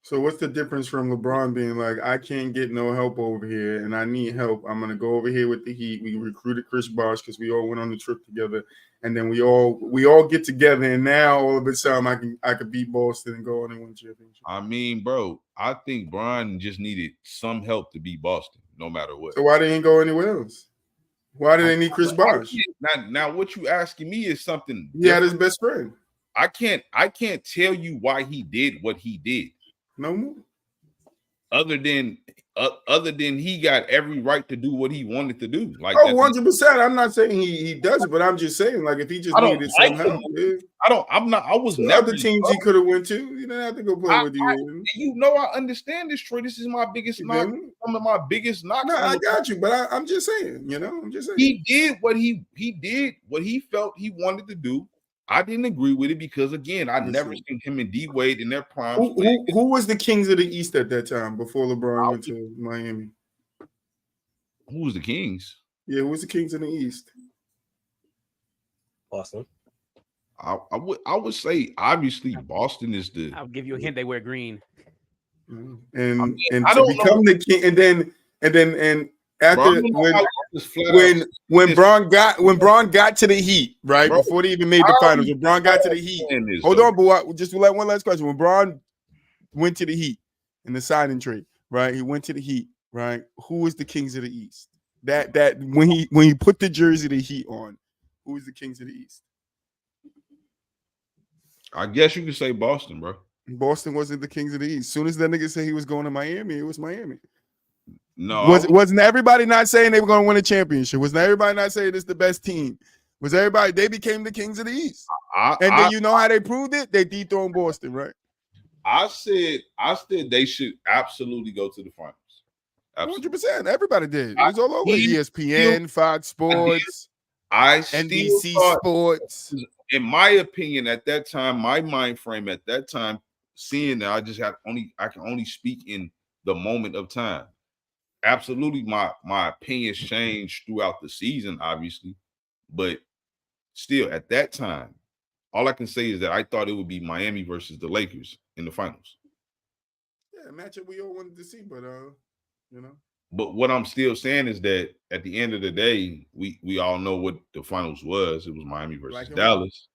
So what's the difference from LeBron being like, I can't get no help over here and I need help. I'm gonna go over here with the Heat. We recruited Chris Bosh because we all went on the trip together, and then we all get together, and now all of a sudden I can beat Boston and go on and win championship. I mean, bro, I think Brian just needed some help to beat Boston, no matter what. So why they didn't go anywhere else? Why did they need Chris Bosh? Now what you asking me is something. He had his best friend. I can't tell you why he did what he did. No more. Other than he got every right to do what he wanted to do. Like 100%. I'm not saying he does it, but I'm just saying, like, if he just needed it somehow. I was never never other teams he could have went to. You didn't have to go play with you. I understand this, Troy. This is my biggest knock. Some of my biggest knocks. No, I got you, but I'm just saying, I'm just saying. He did what he felt he wanted to do. I didn't agree with it because, again, I never seen him and D Wade in their prime. Who was the Kings of the East at that time before LeBron went to Miami? Who was the Kings? Yeah, who was the Kings in the East? Boston. I would say obviously Boston is the. I'll give you a hint. They wear green. And I to don't become know. the king, and after Bro, when Bron got to the Heat, right, Bro, before they even made the finals, when Bron got to the Heat. Hold on, but just like one last question. When Bron went to the Heat in the signing trade, right? He went to the Heat, right? Who was the Kings of the East? That when he put the jersey of the Heat on, who was the Kings of the East? I guess you could say Boston, bro. Boston wasn't the Kings of the East. As soon as that nigga said he was going to Miami, it was Miami. No, Wasn't everybody not saying they were going to win a championship? Wasn't everybody not saying it's the best team? Was everybody? They became the Kings of the East, then you know how they proved it? They dethroned Boston, right? I said they should absolutely go to the finals. 100%. Everybody did. It was all over ESPN, Fox Sports, NBC Sports. In my opinion, at that time, my mind frame at that time, seeing that I can only speak in the moment of time. Absolutely, my opinions changed throughout the season, obviously, but still at that time, all I can say is that I thought it would be Miami versus the Lakers in the finals. Yeah, a matchup we all wanted to see, but But what I'm still saying is that at the end of the day, we all know what the finals was. It was Miami versus Dallas.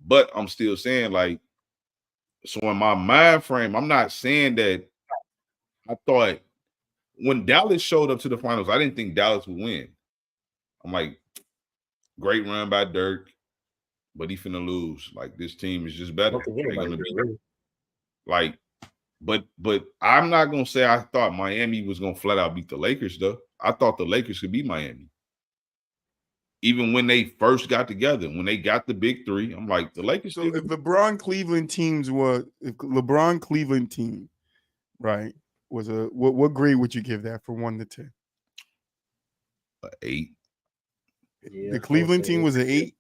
But I'm still saying, like, so in my mind frame, I'm not saying that I thought when Dallas showed up to the finals, I didn't think Dallas would win. I'm like, great run by Dirk, but he finna lose. Like, this team is just better. They're gonna be like, but I'm not gonna say I thought Miami was gonna flat out beat the Lakers, though. I thought the Lakers could beat Miami. Even when they first got together, when they got the big three, I'm like, the Lakers. So if LeBron Cleveland team, right, was a what grade would you give that for 1 to 10? 8. The Cleveland team was an 8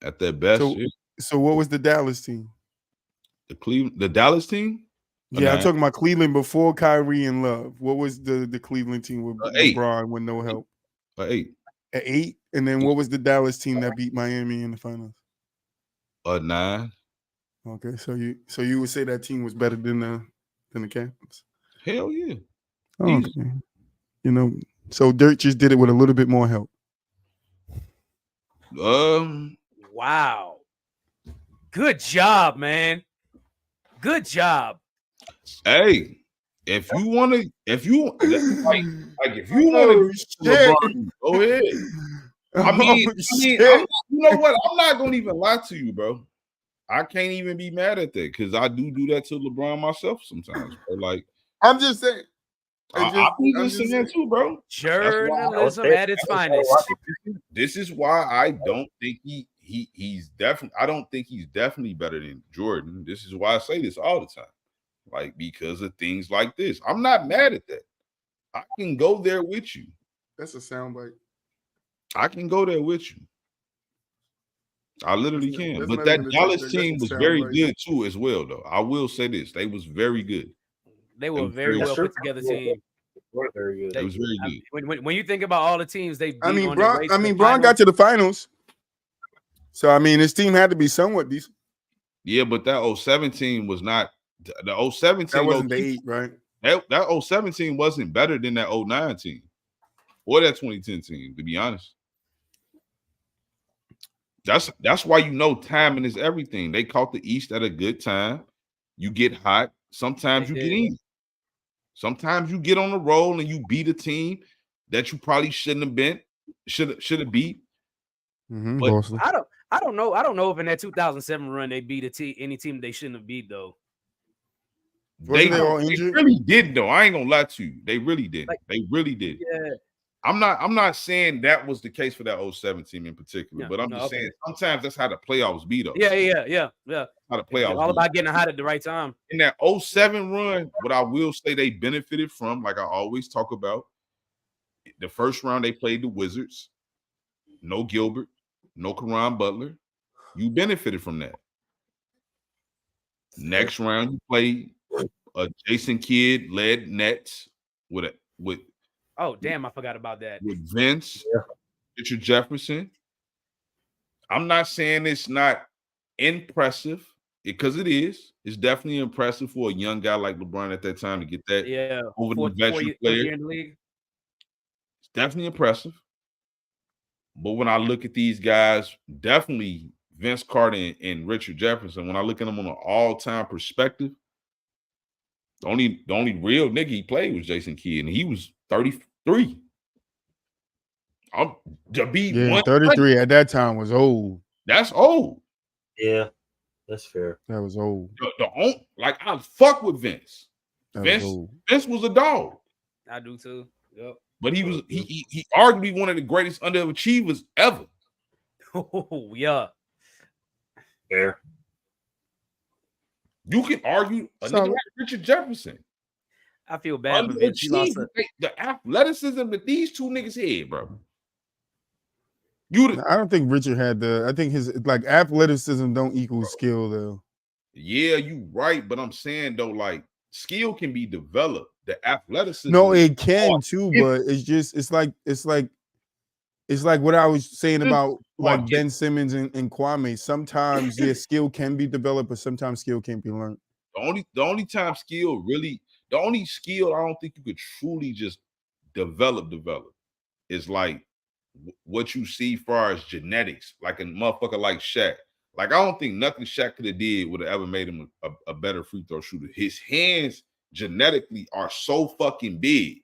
at their best. So what was the Dallas team? The Dallas team? Yeah, I'm talking about Cleveland before Kyrie and Love. What was the Cleveland team with LeBron with no help? 8. An 8, and then what was the Dallas team that beat Miami in the finals? 9. Okay, so you would say that team was better than the Capitals? Hell yeah. Oh, okay. You know, so Dirk just did it with a little bit more help. Wow. Good job, man. Good job. Hey, if you want to LeBron, go ahead. I mean, you know what? I'm not gonna even lie to you, bro. I can't even be mad at that because I do that to LeBron myself sometimes. Bro. Like, I'm just saying. I'm just saying too, bro. Journalism at its finest. This is why I don't think he's definitely. I don't think he's definitely better than Jordan. This is why I say this all the time. Like, because of things like this. I'm not mad at that. I can go there with you. That's a soundbite. I can go there with you. I literally can. But that Dallas team was very good too as well, though. I will say this. They was very good. They were very well put together team. Very good. It was very good. When you think about all the teams they beat, Bron got to the finals. So I mean, his team had to be somewhat decent. Yeah, but that 07 team was not the 07 team. That wasn't the 8, right? That 07 team wasn't better than that 09 team or that 2010 team, to be honest. That's why timing is everything. They caught the East at a good time. You get hot. Sometimes you get in. Sometimes you get on the roll and you beat a team that you probably shouldn't have been, should have beat. Mm-hmm, but I don't know. I don't know if in that 2007 run they beat any team they shouldn't have beat though. They really did though. I ain't gonna lie to you. They really did. They really did. Yeah. I'm not saying that was the case for that 07 team in particular, but I'm just saying sometimes that's how the playoffs be though. Yeah. How the playoffs all about getting hot at the right time. In that 07 run, what I will say they benefited from, like I always talk about, the first round they played the Wizards. No Gilbert, no Caron Butler. You benefited from that. Next round you played a Jason Kidd led Nets with oh damn, I forgot about that. With Vince, Richard Jefferson. I'm not saying it's not impressive because it is. It's definitely impressive for a young guy like LeBron at that time to get that over the veteran player. In the league. It's definitely impressive. But when I look at these guys, definitely Vince Carter and Richard Jefferson, when I look at them on an all-time perspective, the only real nigga he played was Jason Kidd, and he was 33. To be 33 at that time was old. That's old. Yeah, that's fair. That was old. I fuck with Vince. Vince was a dog. I do too. Yep. But he was he arguably one of the greatest underachievers ever. Oh yeah. Fair. You can argue a nigga like Richard Jefferson. I feel bad for Vince. He lost the athleticism that these two niggas had, bro. I don't think Richard had I think his athleticism don't equal skill though. Yeah, you right, but I'm saying though, like skill can be developed. The athleticism. No, it can too, but it's like what I was saying about like Ben Simmons and Kwame. Sometimes their skill can be developed, but sometimes skill can't be learned. The only time skill really, the only skill I don't think you could truly just develop is like what you see far as genetics, like a motherfucker like Shaq. Like, I don't think nothing Shaq could have did would have ever made him a better free throw shooter. His hands genetically are so fucking big.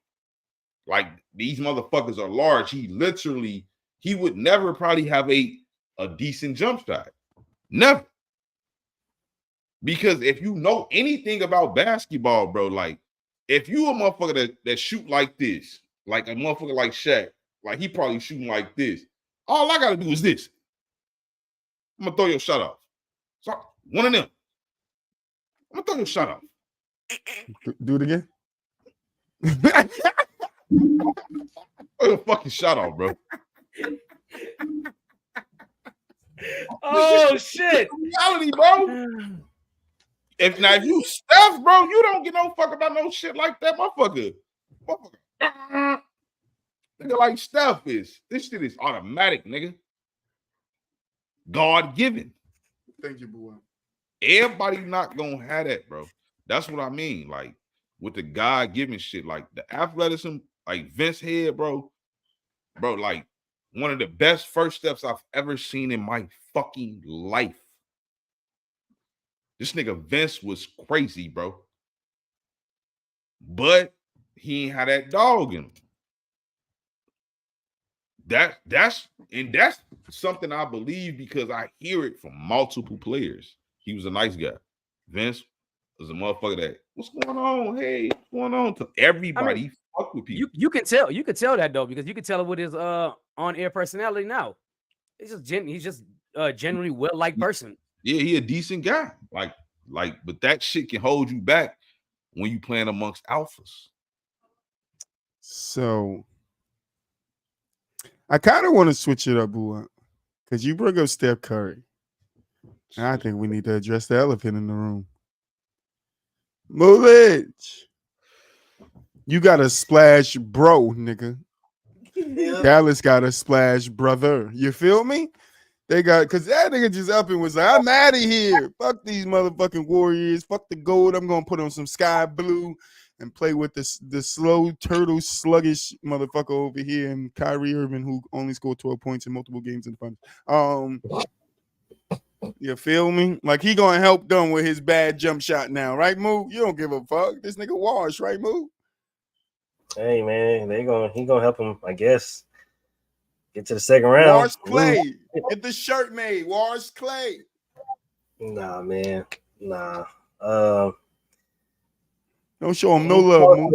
Like, these motherfuckers are large. He would never probably have a decent jump shot. Never. Because if you know anything about basketball, bro, like, if you a motherfucker that shoot like this, like a motherfucker like Shaq, like he probably shooting like this, all I gotta do is this. I'm gonna throw your shot off. So one of them. I'm gonna throw your shot off. Do it again. Throw your fucking shot off, bro. Oh shit! Reality, bro. If you Steph, bro, you don't get no fuck about no shit like that, motherfucker. Nigga like Steph is. This shit is automatic, nigga. God given. Thank you, boy. Everybody not gonna have that, bro. That's what I mean. Like with the God given shit, like the athleticism, like Vince Head, bro, like one of the best first steps I've ever seen in my fucking life. This nigga Vince was crazy, bro. But he ain't had that dog in him. That's something I believe because I hear it from multiple players. He was a nice guy. Vince was a motherfucker that, what's going on? Hey, what's going on? To everybody, fuck with people. You can tell that though, because you can tell it with his on-air personality now. He's just generally well-liked person. Yeah, he a decent guy. Like, but that shit can hold you back when you playing amongst alphas. So I kind of want to switch it up, boy, because you bring up Steph Curry. And I think we need to address the elephant in the room. Mulich, you got a splash, bro, nigga. Dallas got a splash, brother. You feel me? They got, because that nigga just up and was like, I'm out of here. Fuck these motherfucking Warriors. Fuck the gold. I'm going to put on some sky blue and play with the slow, turtle, sluggish motherfucker over here and Kyrie Irving, who only scored 12 points in multiple games in the finals. You feel me? Like, he going to help them with his bad jump shot now, right, Moo? You don't give a fuck. This nigga wash, right, Moo? Hey, man, he gonna help him, I guess, get to the second round. Wash Clay. Get the shirt made. Wash Clay. Nah, man. Nah. Don't show him no love, Moo.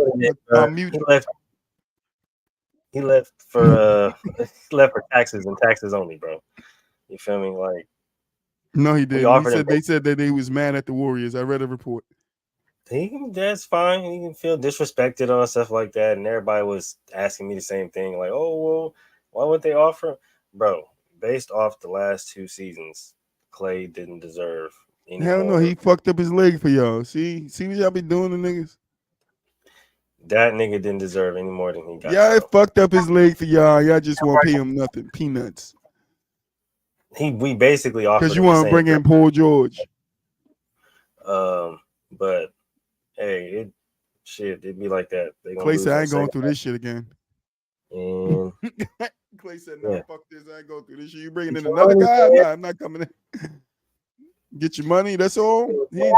He left for taxes and taxes only, bro. You feel me? Like, no, he didn't. They said that he was mad at the Warriors. I read a report. That's fine. He can feel disrespected on stuff like that, and everybody was asking me the same thing. Like, oh well, why would they offer, bro? Based off the last 2 seasons, Clay didn't deserve any. Hell no, he fucked up his leg for y'all. See what y'all be doing to niggas. That nigga didn't deserve any more than he got. Y'all fucked up his leg for y'all. Y'all just won't pay him nothing. Peanuts. We basically offered because you want to bring in Paul George. But hey, it'd be like that. Clay said, I ain't going through this shit again. And Clay said, no, fuck this. I ain't going through this shit. You bringing in another guy? Nah, I'm not coming in. Get your money. That's all. He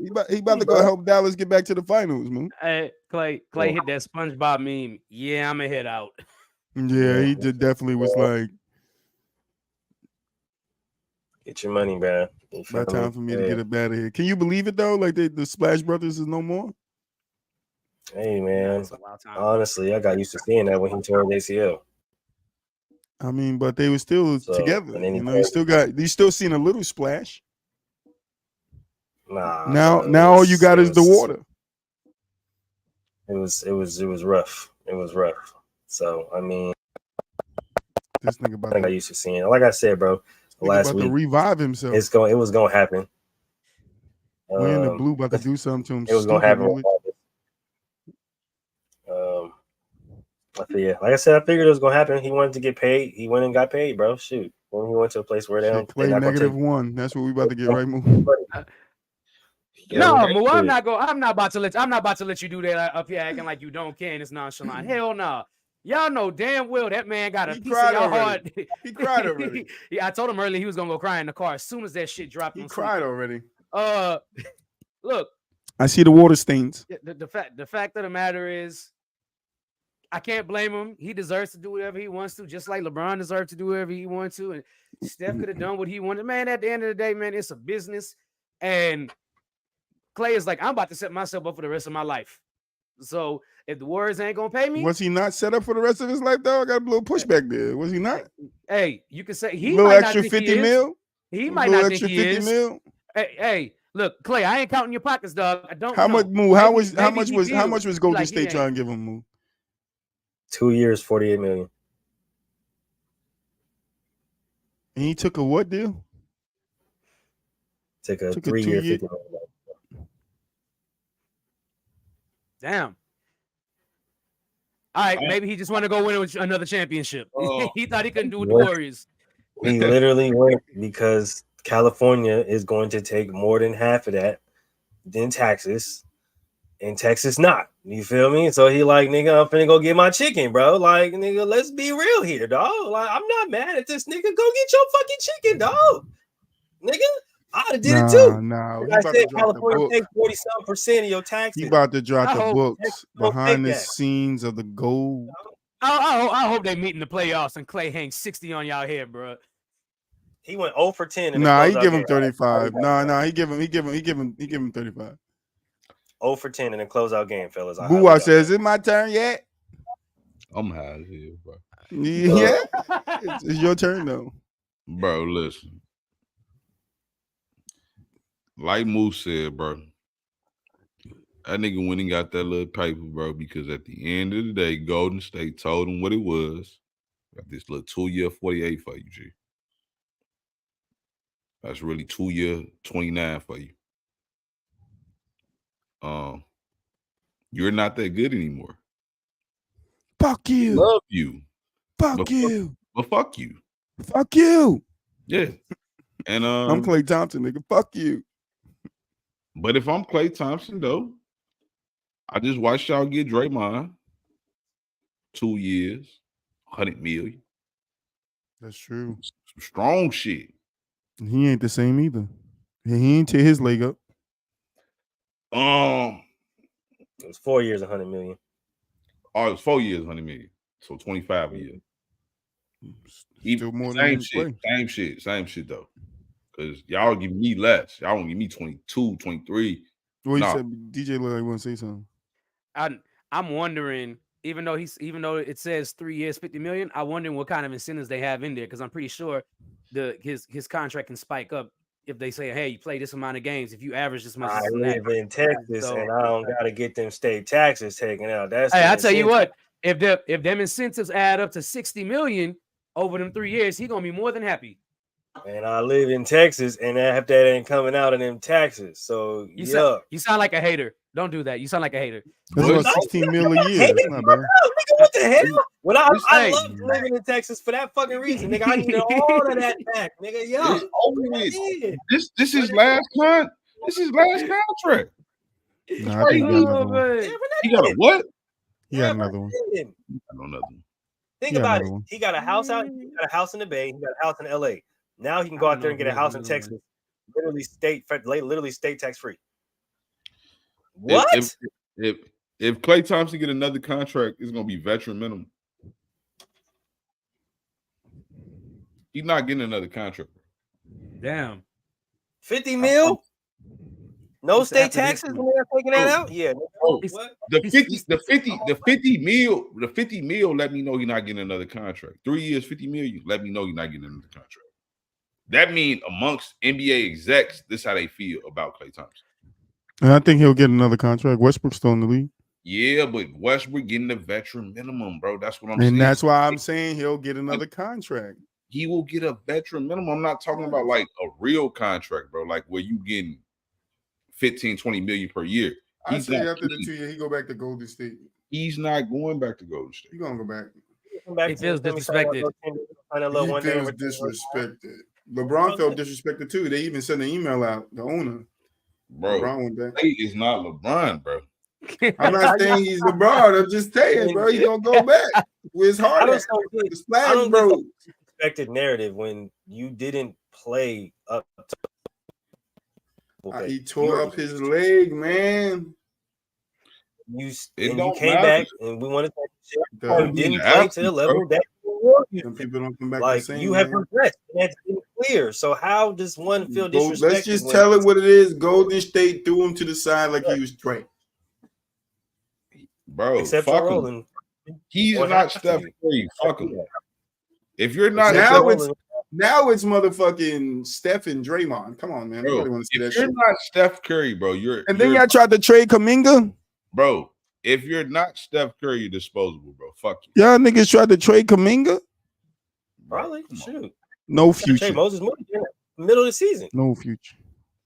about to go help Dallas get back to the finals, man. Hey, Clay hit that SpongeBob meme. Yeah, I'm going to head out. Yeah, he definitely was like, get your money, man. About time for me to get up out of here. Can you believe it though? Like the Splash Brothers is no more. Hey man, honestly, I got used to seeing that when he tore his ACL. I mean, but they were still together. You know, you still seen a little splash. Nah. Now all you got is the water. It was rough. It was rough. So I mean, this nigga about I got used to seeing it. Like I said, bro. Last week to revive himself. It was gonna happen. We in the blue about to do something to him. It was gonna happen. Yeah, like I said, I figured it was gonna happen. He wanted to get paid. He went and got paid, bro. Shoot, when he went to a place where they don't play -1. That's what we about to get right, Moo. No, Moo, I'm not about to let you do that up here acting like you don't care and it's nonchalant. Hell no. Y'all know damn well that man got a He piece of cried y'all already. heart. He cried already. Yeah, I told him earlier he was gonna go cry in the car as soon as that shit dropped. He on cried already. Look, I see the water stains. the fact of the matter is, I can't blame him. He deserves to do whatever he wants to, just like LeBron deserves to do whatever he wants to. And Steph could have done what he wanted. Man, at the end of the day, man, it's a business. And Clay is like, I'm about to set myself up for the rest of my life. So if the Warriors ain't gonna pay me, Was he not set up for the rest of his life, though? I got a little pushback there. Was he not? hey, you can say he little might extra not think 50 he mil? is. He A might little not extra think he 50 is. mil? Hey, look, Clay, I ain't counting your pockets, dog. I don't How know. much move? How Maybe much he was did. Golden Like, he State ain't. trying to give him move? 2 years, $48 million. And he took a what deal? Took a Took a 3-year, 2-year. $50 million. Damn. All right, maybe he just want to go win another championship. Oh. He thought he couldn't do with the What? Warriors. He literally went because California is going to take more than half of that than Texas, and Texas not. You feel me? So he like, nigga, I'm finna go get my chicken, bro. Like, nigga, let's be real here, dog. Like, I'm not mad at this nigga. Go get your fucking chicken, dog. Nigga, I'd have did it too. Nah. He Like I about to said, drop the California book. take 40-something% of your taxes. He about to drop I the hope books Texas don't behind take the that. scenes of the gold. I hope they meet in the playoffs and Clay hangs 60 on y'all head, bro. He went 0 for 10. Nah, he give him game. 35. Nah, he give him 35. 0 for 10 in the closeout game, fellas. Boo says, "Is it my turn yet?" I'm high as hell, bro. Yeah, it's your turn though. Bro, listen. Like Moose said, bro, that nigga went and got that little paper, bro, because at the end of the day, Golden State told him what it was. Got this little 2-year 48 for you, G. That's really 2-year 29 for you. You're not that good anymore. Fuck you. Love you. Fuck you. But fuck you. Fuck you. Yeah. And I'm Klay Thompson, nigga. Fuck you. But if I'm Klay Thompson, though, I just watched y'all get Draymond 2 years, 100 million. That's true. Some strong shit. He ain't the same either. He ain't tear his leg up. It was 4 years, 100 million. Oh, it was 4 years, 100 million. So 25 a year. Still more than Same shit though. Because y'all give me less. Y'all don't give me 22, 23. Well, you said DJ look like he want to say something. I'm wondering, even though it says 3 years, 50 million, I'm wondering what kind of incentives they have in there, because I'm pretty sure his contract can spike up if they say, hey, you play this amount of games, if you average this much. I live in Texas, and I don't gotta get them state taxes taken out. That's hey, I tell you what, if them incentives add up to 60 million over them 3 years, he gonna be more than happy. And I live in Texas, and that ain't coming out of them taxes. So you sound like a hater. Don't do that. You sound like a hater. That's about 16 million a year. That's not bad. Nigga, what the hell? Well, I love living in Texas for that fucking reason, nigga. I needed all of that back, nigga. Yeah, this is last contract. This is last contract. Nah, I think he got another one. He got a what? He got another one. Think about it. He got a house out. He got a house in the Bay. He got a house in LA. Now he can go out there and get a house in Texas, literally state tax free. What? If Klay Thompson get another contract, it's gonna be veteran minimum. He's not getting another contract. Damn. 50 mil? No state taxes when they're taking that out? Yeah. The 50 mil let me know he's not getting another contract. 3 years, 50 million, let me know he's not getting another contract. That means amongst NBA execs, this is how they feel about Klay Thompson. And I think he'll get another contract. Westbrook's still in the league. Yeah, but Westbrook getting the veteran minimum, bro. That's what I'm saying. And that's why I'm saying he'll get another contract. He will get a veteran minimum. I'm not talking about like a real contract, bro. Like where you getting 15, 20 million per year. I say after the 2 years, he go back to Golden State. He's not going back to Golden State. He's gonna go back. He feels disrespected. He feels disrespected. LeBron felt disrespected too. They even sent an email out, the owner. Bro, LeBron went back. Klay is not LeBron, bro. I'm not saying he's LeBron. I'm just saying, bro, he's gonna go back with his heart. I at. don't The splash, bro. think expected narrative when you didn't play up. He tore up his leg, man. You It don't came matter. back, and we wanted to Duh. you didn't play to the level that Some people don't come back like the same. you have man. progressed. And that's been clear. So how does one feel disrespected? Let's just when- tell it what it is. Golden State threw him to the side like he was trash. Bro, except for fuck him. Roland. He's What not happened Steph to you? Curry. Fuck him. If you're not Now Steph, it's Now it's motherfucking Steph and Draymond. Come on, man. Nobody bro, want to see that if you're shit. not Steph Curry, bro, And then y'all tried to trade Kuminga. bro. If you're not Steph Curry, you're disposable, bro. Fuck you. Y'all niggas tried to trade Kuminga. Probably. Come on. Shoot. No Trey future. Moses Moody in the middle of the season. No future.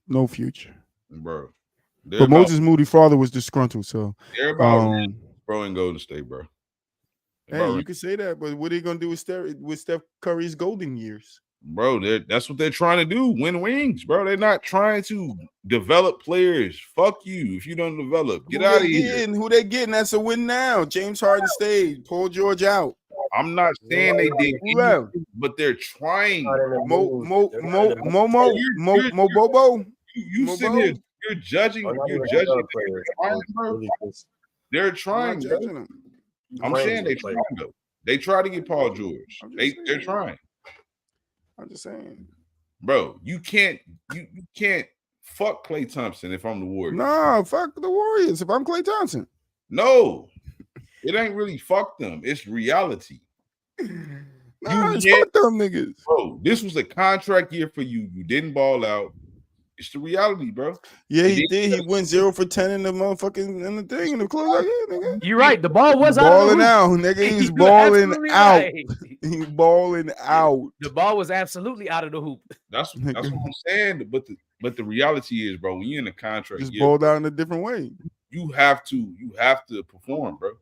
No future. Bro. They're But about, Moses Moody's father was disgruntled, so they're about um, bro in Golden State, bro. They're hey, about you can say that, but what are they gonna do with Steph Curry's golden years? Bro, that's what they're trying to do. Win rings, bro. They're not trying to develop players. Fuck you if you don't develop. Get out of here. Who they getting? That's a win now. James Harden stayed. Paul George out. I'm not saying they did, Who left? but they're trying. Momo. You Mo sit Bo. here, you're judging. You're judging. They're trying, bro. judging them. I'm saying they trying though. They try to get Paul George. I'm just They're saying. trying, I'm just saying. bro. You can't fuck Klay Thompson if I'm the Warriors. Nah, fuck the Warriors. If I'm Klay Thompson. No, it ain't really fuck them. It's reality. Nah, it's yet- fuck them niggas. Bro, this was a contract year for you. You didn't ball out. It's the reality, bro. Yeah, he He did. He went 0 for 10 in the motherfucking in the thing in the close. Yeah, nigga. You're right. The ball was Balling out. out, nigga. He was You're balling absolutely out. right. He balling out. The ball was absolutely out of the hoop. That's what I'm saying. But the reality is, bro, when you're in a contract Just year, balled out in a different way. you have to perform, bro.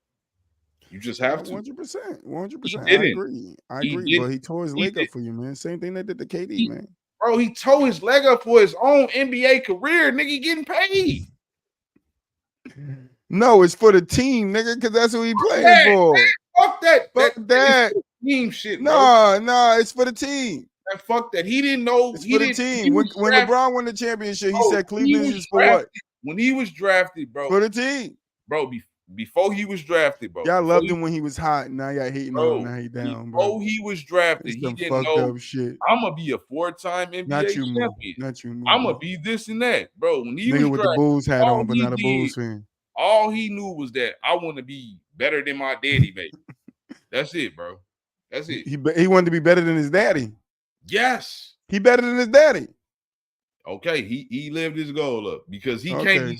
You just have to. 100%. 100%. I didn't. agree. I He agree. didn't. But he tore his He leg up did. for you, man. Same thing they did to KD, He- man. Bro, he tore his leg up for his own NBA career. Nigga, he getting paid. No, it's for the team, nigga, because that's who he playing that. for. Fuck that. Fuck that. Team shit, bro. No, it's for the team. Man, fuck that. He didn't know. It's he for the didn't- he team. When was drafted- LeBron won the championship, he Bro, said Cleveland was is for what? drafted- When he was drafted, bro. For the team. Bro, before he was drafted, bro. Y'all before loved he- him when he was hot. Now y'all hating Bro, on him. Now he down, before bro. he was drafted, It's he some didn't fucked know up shit. I'm gonna be a 4-time NBA Not you, Mo. champion. Not you, Mo. I'm gonna be this and that, bro. When he Nigga was with drafted, the Bulls hat all on, but he not a Bulls did- fan. all he knew was that I want to be better than my daddy, baby. That's it, bro. That's it. He wanted to be better than his daddy. Yes. He better than his daddy. Okay. He lived his goal up because he Okay.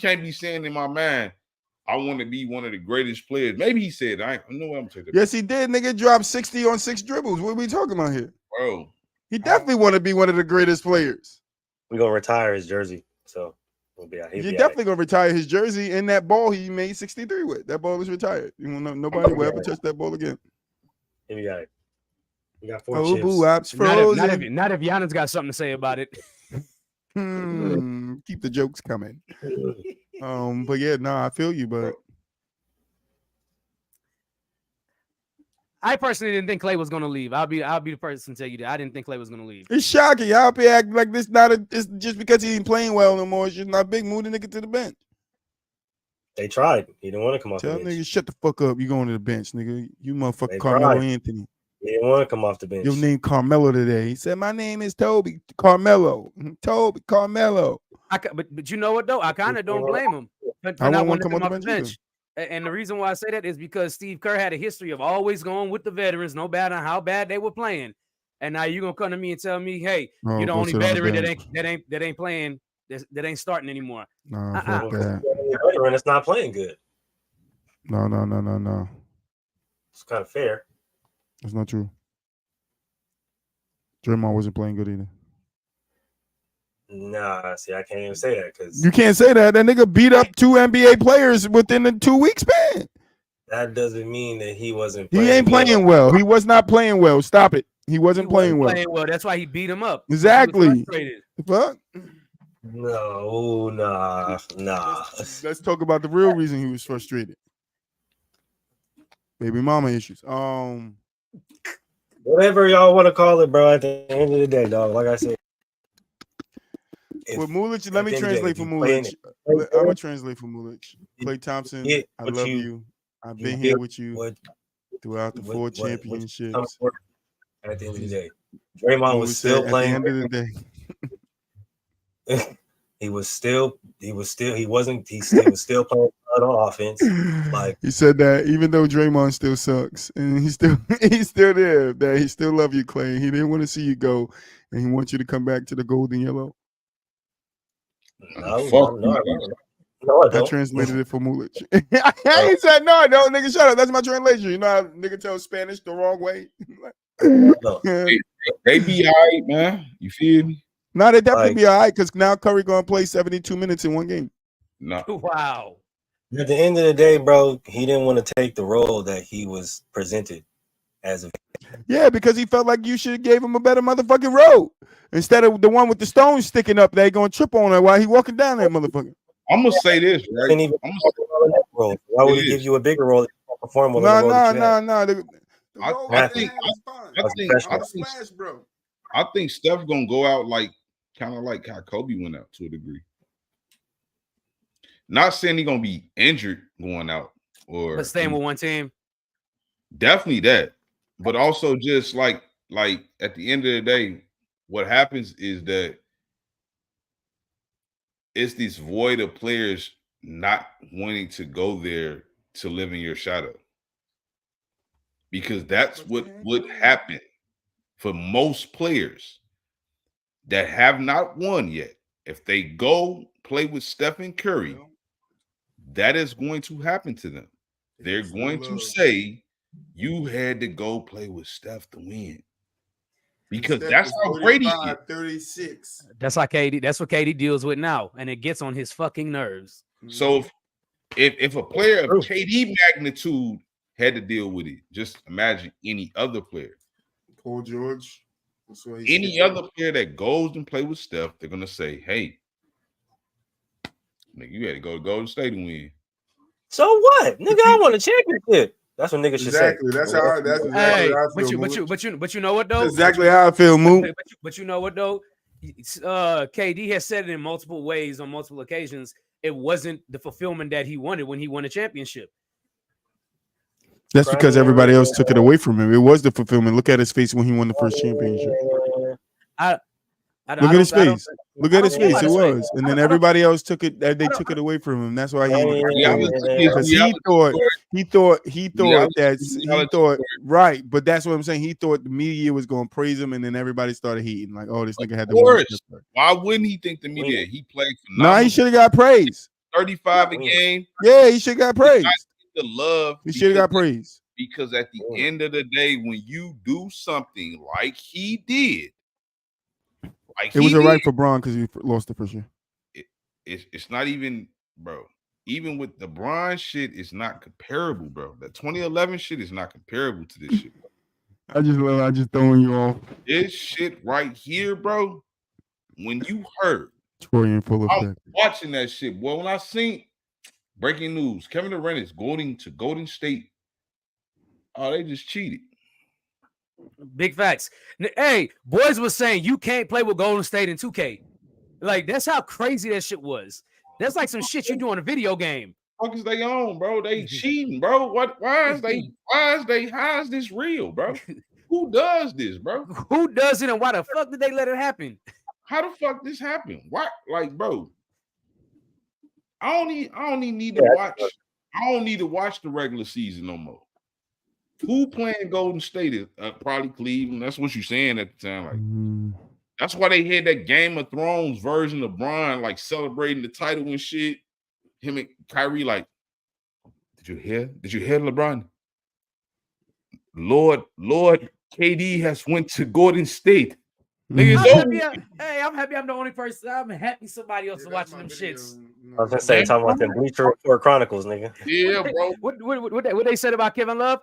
can't be saying in my mind, I want to be one of the greatest players. Maybe he said, I know what I'm saying. Yes, he did. Nigga dropped 60 on 6 dribbles. What are we talking about here? Bro. He definitely want to be one of the greatest players. We're gonna retire his jersey. So we'll be out. You're definitely gonna retire his jersey and that ball he made 63 with. That ball is retired. You won't know, nobody will ever touch that ball again. He'll be out. We got 4 Oh, chips. boo ops Not frozen. if Giannis got something to say about it. Keep the jokes coming. But yeah, no, I feel you, but I personally didn't think Klay was going to leave. I'll be the person to tell you that I didn't think Klay was going to leave. it's shocking. Y'all be acting like this it's just because he ain't playing well no more. It's just not big. Move the nigga to the bench. They tried. He didn't want to come off Tell the bench. niggas shut the fuck up. You going to the bench, nigga. You motherfucker They Carmelo tried. Anthony. He didn't want to come off the bench. Your name Carmelo today. He said, my name is Toby Carmelo. Toby Carmelo. But you know what though? I kind of don't blame him for I not wouldn't wanting to come come off off the the bench bench. And the reason why I say that is because Steve Kerr had a history of always going with the veterans, no matter how bad they were playing. And now you're gonna come to me and tell me, hey, Oh, you're the go only sit on the veteran bench. that ain't playing, that ain't starting anymore. Nah, fuck that. Veteran that's not playing good. No. It's kind of fair. That's not true. Draymond wasn't playing good either. Nah, see, I can't even say that because You can't say that. That nigga beat up 2 NBA players within the 2-week span. that doesn't mean that he wasn't. He ain't playing well. He was not playing well. Stop it. He wasn't playing well. That's why he beat him up. Exactly. He was frustrated. The fuck? No, nah. Let's talk about the real reason he was frustrated. Baby mama issues. Whatever y'all want to call it, bro. At the end of the day, dog. Like I said, With Mulich, let me translate for Mulich. I'm gonna translate for Mulich. Klay Thompson, I love you. I've been here with you throughout the 4 championships. At the end of the day, Draymond was still playing. At the end of the day, he was still playing on offense. Like he said that even though Draymond still sucks and he's still there, that he still love you, Klay. He didn't want to see you go, and he wants you to come back to the gold and yellow. No, I translated it for Mulich. He said, "No, I don't, nigga. Shut up. That's my translation. You know how nigga tells Spanish the wrong way." They be all right, man. You feel me? No, they definitely be all right because now Curry gonna play 72 minutes in one game. No. Wow. At the end of the day, bro, he didn't want to take the role that he was presented as. Yeah, because he felt like you should have gave him a better motherfucking road instead of the one with the stones sticking up. They gonna trip on it while he walking down that motherfucker. I'm gonna say this, right? Why would he give you a bigger role? No. I think Steph gonna go out like kind of like how Kobe went out to a degree. Not saying he's gonna be injured going out or but staying with one team. Definitely that, but also just like at the end of the day, what happens is that it's this void of players not wanting to go there to live in your shadow. Because that's what would happen for most players that have not won yet. If they go play with Stephen Curry, that is going to happen to them. They're going to say, you had to go play with Steph to win. Because that's how Brady is. 36. That's how KD. That's what KD deals with now, and it gets on his fucking nerves. So if a player of KD magnitude had to deal with it, just imagine any other player. Paul George. Any other player that goes and play with Steph, they're gonna say, "Hey, nigga, you had to go to Golden State and win." So what, nigga? I won a championship. That's what niggas should say. That's exactly how I feel. But you know what though? That's exactly how I feel, Moot. But you know what though? KD has said it in multiple ways on multiple occasions. It wasn't the fulfillment that he wanted when he won a championship. That's because everybody else took it away from him. It was the fulfillment. Look at his face when he won the first championship. Look at his face. Look at his face. It was, and then everybody else took it. They took it away from him. That's why he thought right. But that's what I'm saying. He thought the media was going to praise him, and then everybody started hating. Like, oh, this nigga had the worst. Why wouldn't he think the media? He played. No, he should have got praise. 35 a game. Yeah, he should have got praise. The love. He should have got praise. Because at the end of the day, when you do something like he did. It was a right for Bron because he lost the first year. It's not even, bro. Even with the Bron shit, it's not comparable, bro. That 2011 shit is not comparable to this shit. I just throwing you off. This shit right here, bro. When you heard, Troy in full effect. Watching that shit, boy. When I seen breaking news, Kevin Durant is going to Golden State. Oh, they just cheated. Big facts. Hey, boys was saying you can't play with Golden State in 2K. Like, that's how crazy that shit was. That's like some shit you do in a video game. What is they on, bro? They cheating, bro. How is this real, bro? Who does this, bro? Who does it and why the fuck did they let it happen? How the fuck this happened? Why, like, bro? I don't need to watch. I don't need to watch the regular season no more. Who playing Golden State? Probably Cleveland. That's what you're saying at the time. Like, that's why they had that Game of Thrones version of Bron, like celebrating the title and shit. Him and Kyrie, like, did you hear? Did you hear LeBron? Lord, KD has went to Golden State. I'm happy I'm the only person. I'm happy somebody else is watching them shits. I was gonna say, talking about them Bleacher Report Chronicles, nigga. Yeah, bro. What they said about Kevin Love?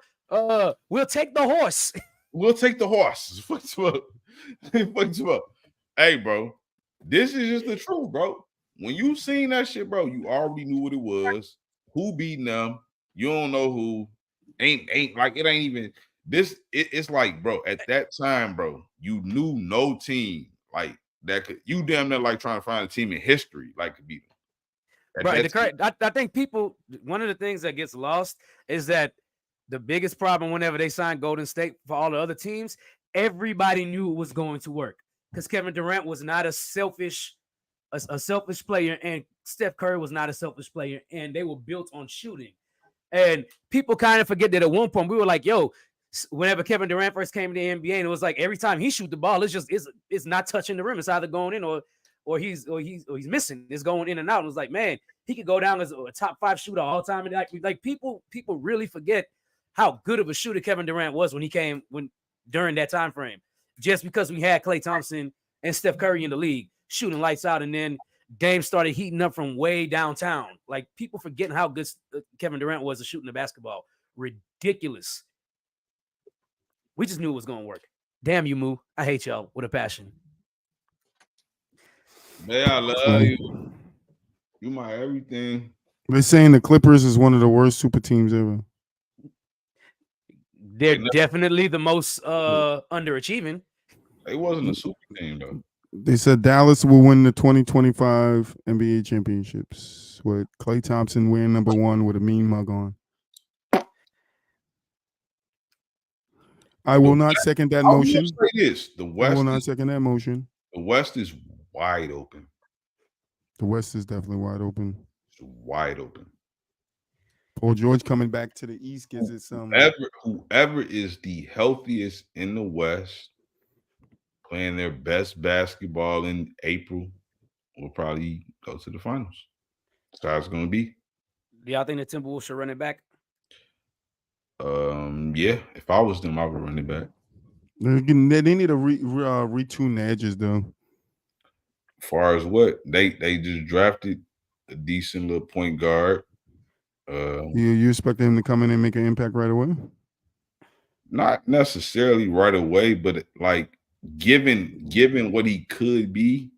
We'll take the horse. We'll take the horse. Fuck you up. Hey, bro. This is just the truth, bro. When you seen that shit, bro, you already knew what it was. Who beating them? You don't know who. Ain't like it ain't even this. It's like, bro, at that time, bro, you knew no team like that could. You damn near like trying to find a team in history like could beat them. Right. I think people. One of the things that gets lost is that the biggest problem whenever they signed Golden State for all the other teams, everybody knew it was going to work because Kevin Durant was not a selfish player, and Steph Curry was not a selfish player, and they were built on shooting. And people kind of forget that at one point we were like, yo, whenever Kevin Durant first came to the NBA, and it was like every time he shoot the ball, it's not touching the rim. It's either going in or he's missing. It's going in and out. And it was like, man, he could go down as a top 5 shooter all time. And like people really forget how good of a shooter Kevin Durant was during that time frame. Just because we had Klay Thompson and Steph Curry in the league shooting lights out, and then Dame started heating up from way downtown. Like people forgetting how good Kevin Durant was at shooting the basketball. Ridiculous. We just knew it was going to work. Damn you, Moo. I hate y'all with a passion. Man, I love you. You my everything. They're saying the Clippers is one of the worst super teams ever. They're definitely the most underachieving. It wasn't a super team though. They said Dallas will win the 2025 NBA championships with Klay Thompson wearing number 1 with a mean mug on. I will not second that motion. The West I will not second that motion. The West is wide open. The West is definitely wide open. It's wide open. Paul George coming back to the East gives it some. Whoever is the healthiest in the West, playing their best basketball in April, will probably go to the finals. That's how it's going to be. Do y'all think the Timberwolves should run it back? Yeah. If I was them, I would run it back. They need to retune the edges, though. As far as what they just drafted a decent little point guard. You expect him to come in and make an impact right away? Not necessarily right away, but like given what he could be,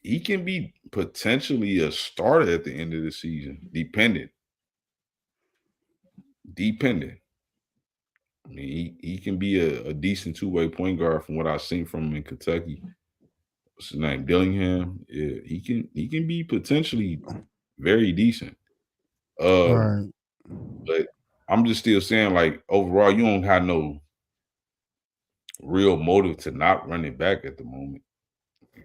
he can be potentially a starter at the end of the season, dependent. I mean, he can be a decent two-way point guard from what I've seen from him in Kentucky. What's his name? Dillingham. Yeah, he can be potentially very decent. Right. But I'm just still saying, like, overall, you don't have no real motive to not run it back at the moment.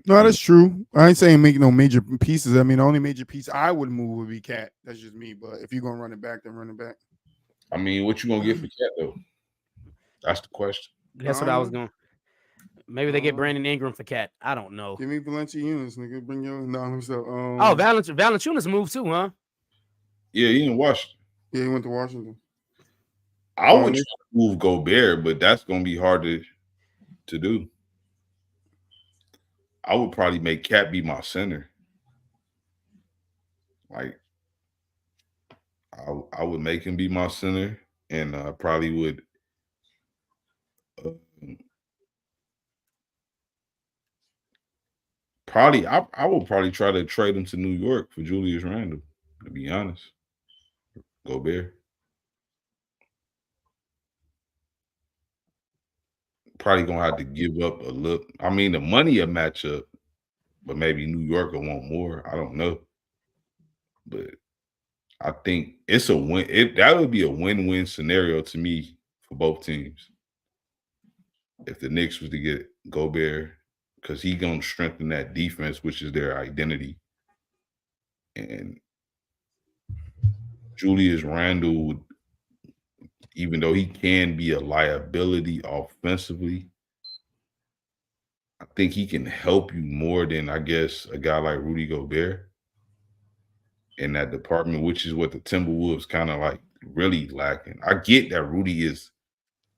No, that's true. I ain't saying make no major pieces. I mean, the only major piece I would move would be Cat. That's just me. But if you're gonna run it back, then run it back. I mean, what you gonna get for Cat though? That's the question. That's what I was going. Maybe they get Brandon Ingram for Cat. I don't know. Give me Valanciunas, nigga. Bring your so. Valanciunas moved too, huh? Yeah, he in Washington. Yeah, he went to Washington. I would try to move Gobert, but that's gonna be hard to do. I would probably make Cat be my center. Like, I would make him be my center, and I probably would. I would probably try to trade him to New York for Julius Randle, to be honest. Gobert. Probably gonna have to give up a look. I mean, the money a match up, but maybe New York will want more. I don't know. But I think it's a win. That would be a win-win scenario to me for both teams. If the Knicks was to get Gobert, because he's gonna strengthen that defense, which is their identity. And Julius Randle would, even though he can be a liability offensively, I think he can help you more than, I guess, a guy like Rudy Gobert in that department, which is what the Timberwolves kind of like really lacking. I get that Rudy is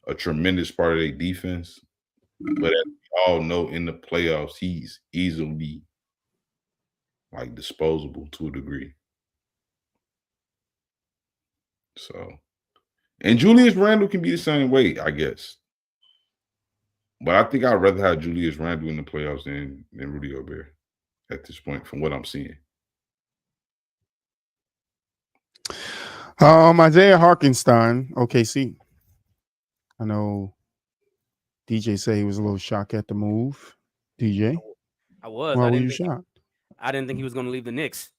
a tremendous part of their defense, but as we all know, in the playoffs, he's easily like disposable to a degree. So, and Julius Randle can be the same way, I guess. But I think I'd rather have Julius Randle in the playoffs than Rudy Gobert at this point, from what I'm seeing. Isaiah Hartenstein, OKC. I know DJ said he was a little shocked at the move. DJ, I was. why I were didn't you think shocked? I didn't think he was going to leave the Knicks.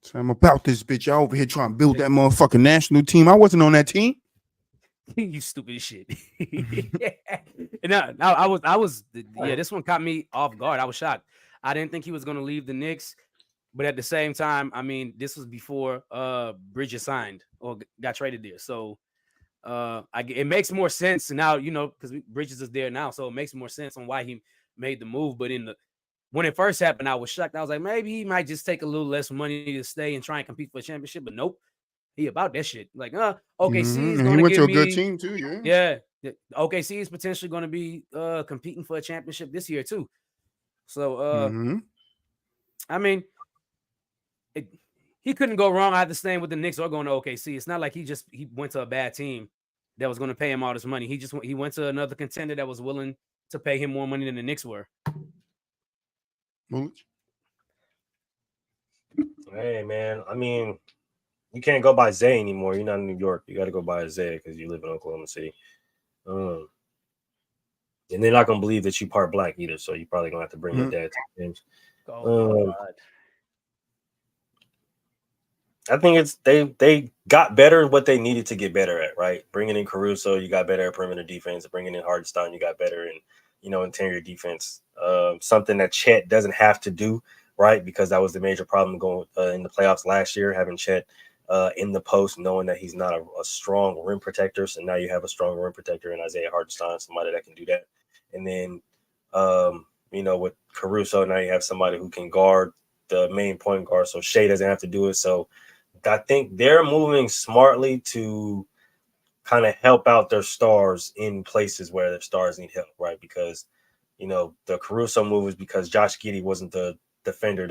So I'm about this bitch. Y'all over here trying to build that motherfucking national team. I wasn't on that team. You stupid as shit. No, I was. Yeah, this one caught me off guard. I was shocked. I didn't think he was going to leave the Knicks, but at the same time, I mean, this was before Bridges signed or got traded there. So it makes more sense now, you know, because Bridges is there now, so it makes more sense on why he made the move. But when it first happened, I was shocked. I was like, maybe he might just take a little less money to stay and try and compete for a championship. But nope, he about that shit. Like, OKC is And going he to went give to a good me- team too. Yeah. Yeah, OKC is potentially going to be competing for a championship this year too. So, I mean, he couldn't go wrong either staying with the Knicks or going to OKC. It's not like he went to a bad team that was going to pay him all this money. He went to another contender that was willing to pay him more money than the Knicks were. Hey, man. I mean, you can't go by Zay anymore. You're not in New York. You got to go by Isaiah because you live in Oklahoma City. And they're not gonna believe that you part black either. So you probably gonna have to bring your dad to the games. I think it's they got better at what they needed to get better at, right? Bringing in Caruso, you got better at perimeter defense. Bringing in Hartenstein, you got better in, you know, interior defense. Something that Chet doesn't have to do, right? Because that was the major problem going in the playoffs last year, having Chet in the post, knowing that he's not a strong rim protector. So now you have a strong rim protector in Isaiah Hartenstein, somebody that can do that. And then, you know, with Caruso, now you have somebody who can guard the main point guard. So Shea doesn't have to do it. So I think they're moving smartly to kind of help out their stars in places where their stars need help, right? Because, you know, the Caruso move is because Josh Giddey wasn't the defender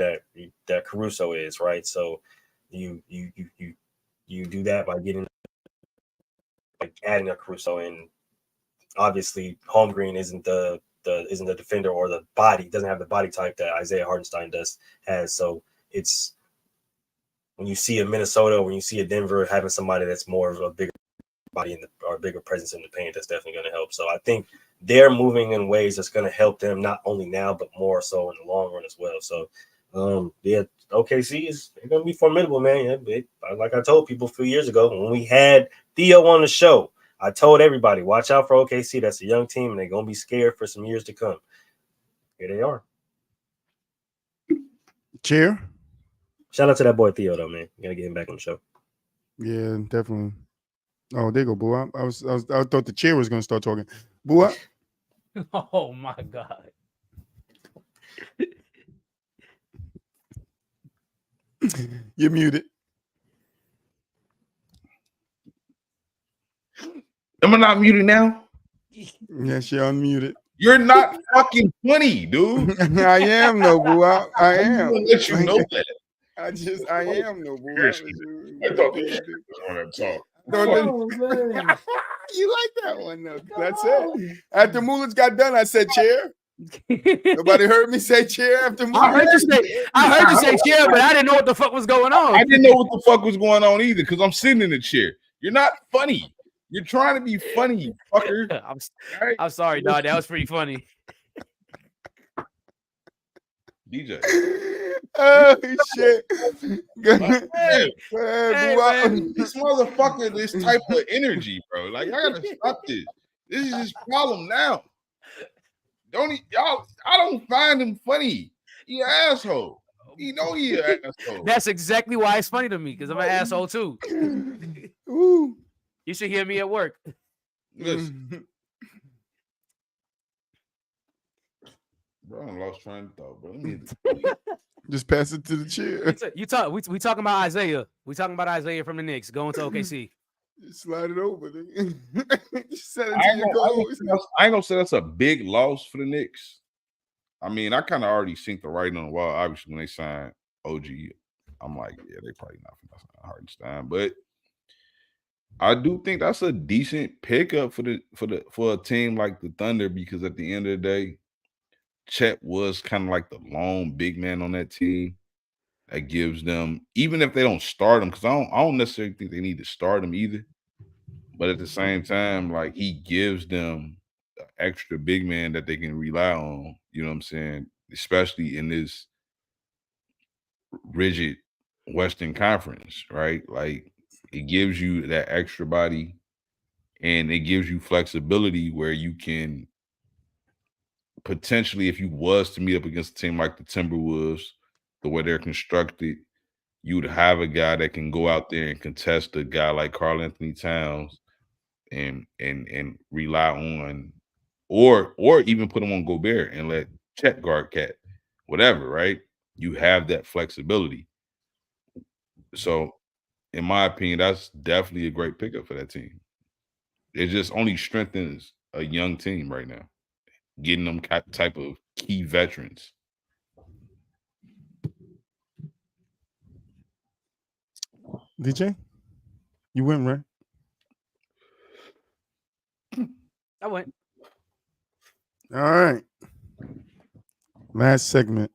that Caruso is, right? So you do that by adding a Caruso in. Obviously, Holmgren isn't the defender or the body, doesn't have the body type that Isaiah Hartenstein has. So it's when you see a Minnesota, when you see a Denver having somebody that's more of a bigger body or a bigger presence in the paint, that's definitely going to help. So I think they're moving in ways that's going to help them not only now but more so in the long run as well. So yeah, OKC is going to be formidable, man. Like I told people a few years ago when we had Theo on the show, I told everybody, watch out for OKC. That's a young team, and they're going to be scared for some years to come. Here they are. Chair. Shout out to that boy Theo, though, man. You got to get him back on the show. Yeah, definitely. Oh, there you go, Boo. I thought the chair was going to start talking. Boo. Oh, my God. You're muted. Am I not muted now? Yes, you're unmuted. You're not fucking funny, dude. I am, no, Boo. I am. I'm gonna let you know that. I am, no, Boo. I thought this was on that talk. You like that one, though. That's it. After Mullins got done, I said chair. Nobody heard me say chair after Mullins. I heard you say chair, but I didn't know what the fuck was going on. I didn't know what the fuck was going on either because I'm sitting in the chair. You're not funny. You're trying to be funny, you fucker. I'm sorry, dog. That was pretty funny. DJ. Oh shit! Hey, this motherfucker, this type of energy, bro. Like, I gotta stop this. This is his problem now. Y'all? I don't find him funny. He an asshole. He know he an asshole. That's exactly why it's funny to me because I'm an asshole too. Ooh. You should hear me at work. Listen. Bro, I lost train of thought, bro. Just pass it to the chair. We talking about Isaiah. We talking about Isaiah from the Knicks going to OKC. Slide it over. I ain't gonna say that's a big loss for the Knicks. I mean, I kind of already seen the writing on the wall. Obviously, when they signed OG, I'm like, yeah, they probably not going to sign Hartenstein. But I do think that's a decent pickup for a team like the Thunder, because at the end of the day, Chet was kind of like the lone big man on that team that gives them, even if they don't start him, because I don't necessarily think they need to start him either. But at the same time, like, he gives them an extra big man that they can rely on. You know what I'm saying? Especially in this rigid Western Conference, right? Like, it gives you that extra body, and it gives you flexibility where you can potentially, if you was to meet up against a team like the Timberwolves, the way they're constructed, you would have a guy that can go out there and contest a guy like Karl Anthony Towns and rely on, or even put him on Gobert and let Chet guard Cat, whatever, right? You have that flexibility. So, in my opinion, that's definitely a great pickup for that team. It just only strengthens a young team right now, getting them type of key veterans. DJ, you went, right? I went. All right. Last segment.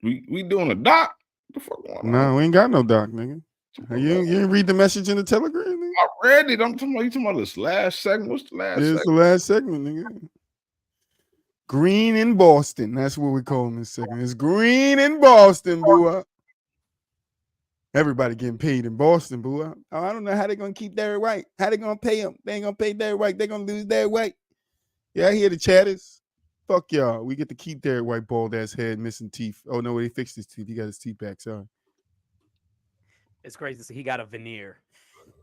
We doing a doc? What the fuck going on? No, we ain't got no doc, nigga. You didn't read the message in the Telegram, nigga? I read it. I'm talking about, you talking about this last segment. What's the last It's segment? the last segment, nigga. Green in Boston. That's what we call this segment. It's green in Boston, boo. Everybody getting paid in Boston, boo. I don't know how they're gonna keep Derrick White. How they gonna pay him? They ain't gonna pay Derrick White. They're gonna lose Derrick White. Yeah, I hear the chatters. Fuck y'all. We get to keep Derrick White, bald ass head, missing teeth. Oh no, he fixed his teeth. He got his teeth back. Sorry. It's crazy to see he got a veneer.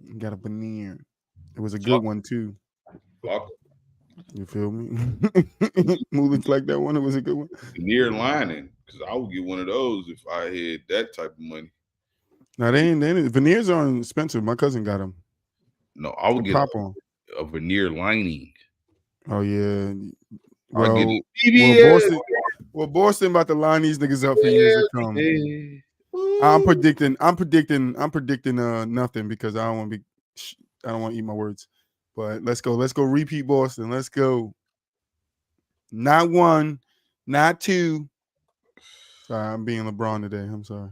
He got a veneer. It was a good one too. Fuck. You feel me? Moving like that one. It was a good one. Veneer lining, because I would get one of those if I had that type of money. No, they ain't. Veneers aren't expensive. My cousin got them. No, I would get Pop on. a veneer lining. Oh yeah. I'll Well, get it. Boston about to line these niggas up for years to come. I'm predicting nothing because I don't want to be. I don't want to eat my words. But let's go. Let's go. Repeat Boston. Let's go. Not one, not two. Sorry, I'm being LeBron today. I'm sorry.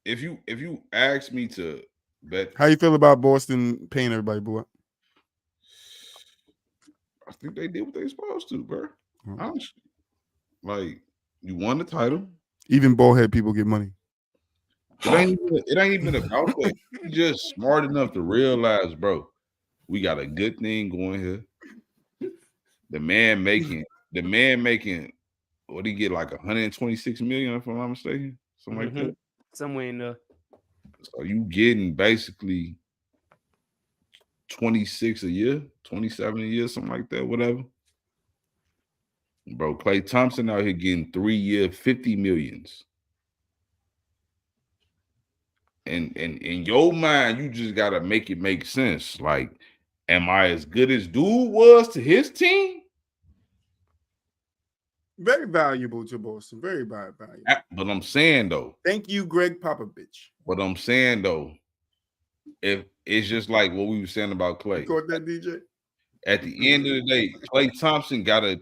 If you ask me to bet, How you feel about Boston paying everybody, boy? I think they did what they were supposed to, bro. Mhm. Honestly, like, you won the title. Even ballhead people get money. It ain't even about that. You're just smart enough to realize, bro, we got a good thing going here. The man making what did he get, like 126 million, if I'm not mistaken? Something like that. Somewhere in the. So you getting basically 26 a year, 27 a year, something like that, whatever. Bro, Klay Thompson out here getting 3-year, 50 millions. And in your mind, you just gotta make it make sense. Like, am I as good as dude was to his team? Very valuable to Boston. Very valuable. But I'm saying though. Thank you, Greg Popovich. But I'm saying though, if it's just like what we were saying about Klay. You caught that, DJ? At the end of the day, Klay Thompson got a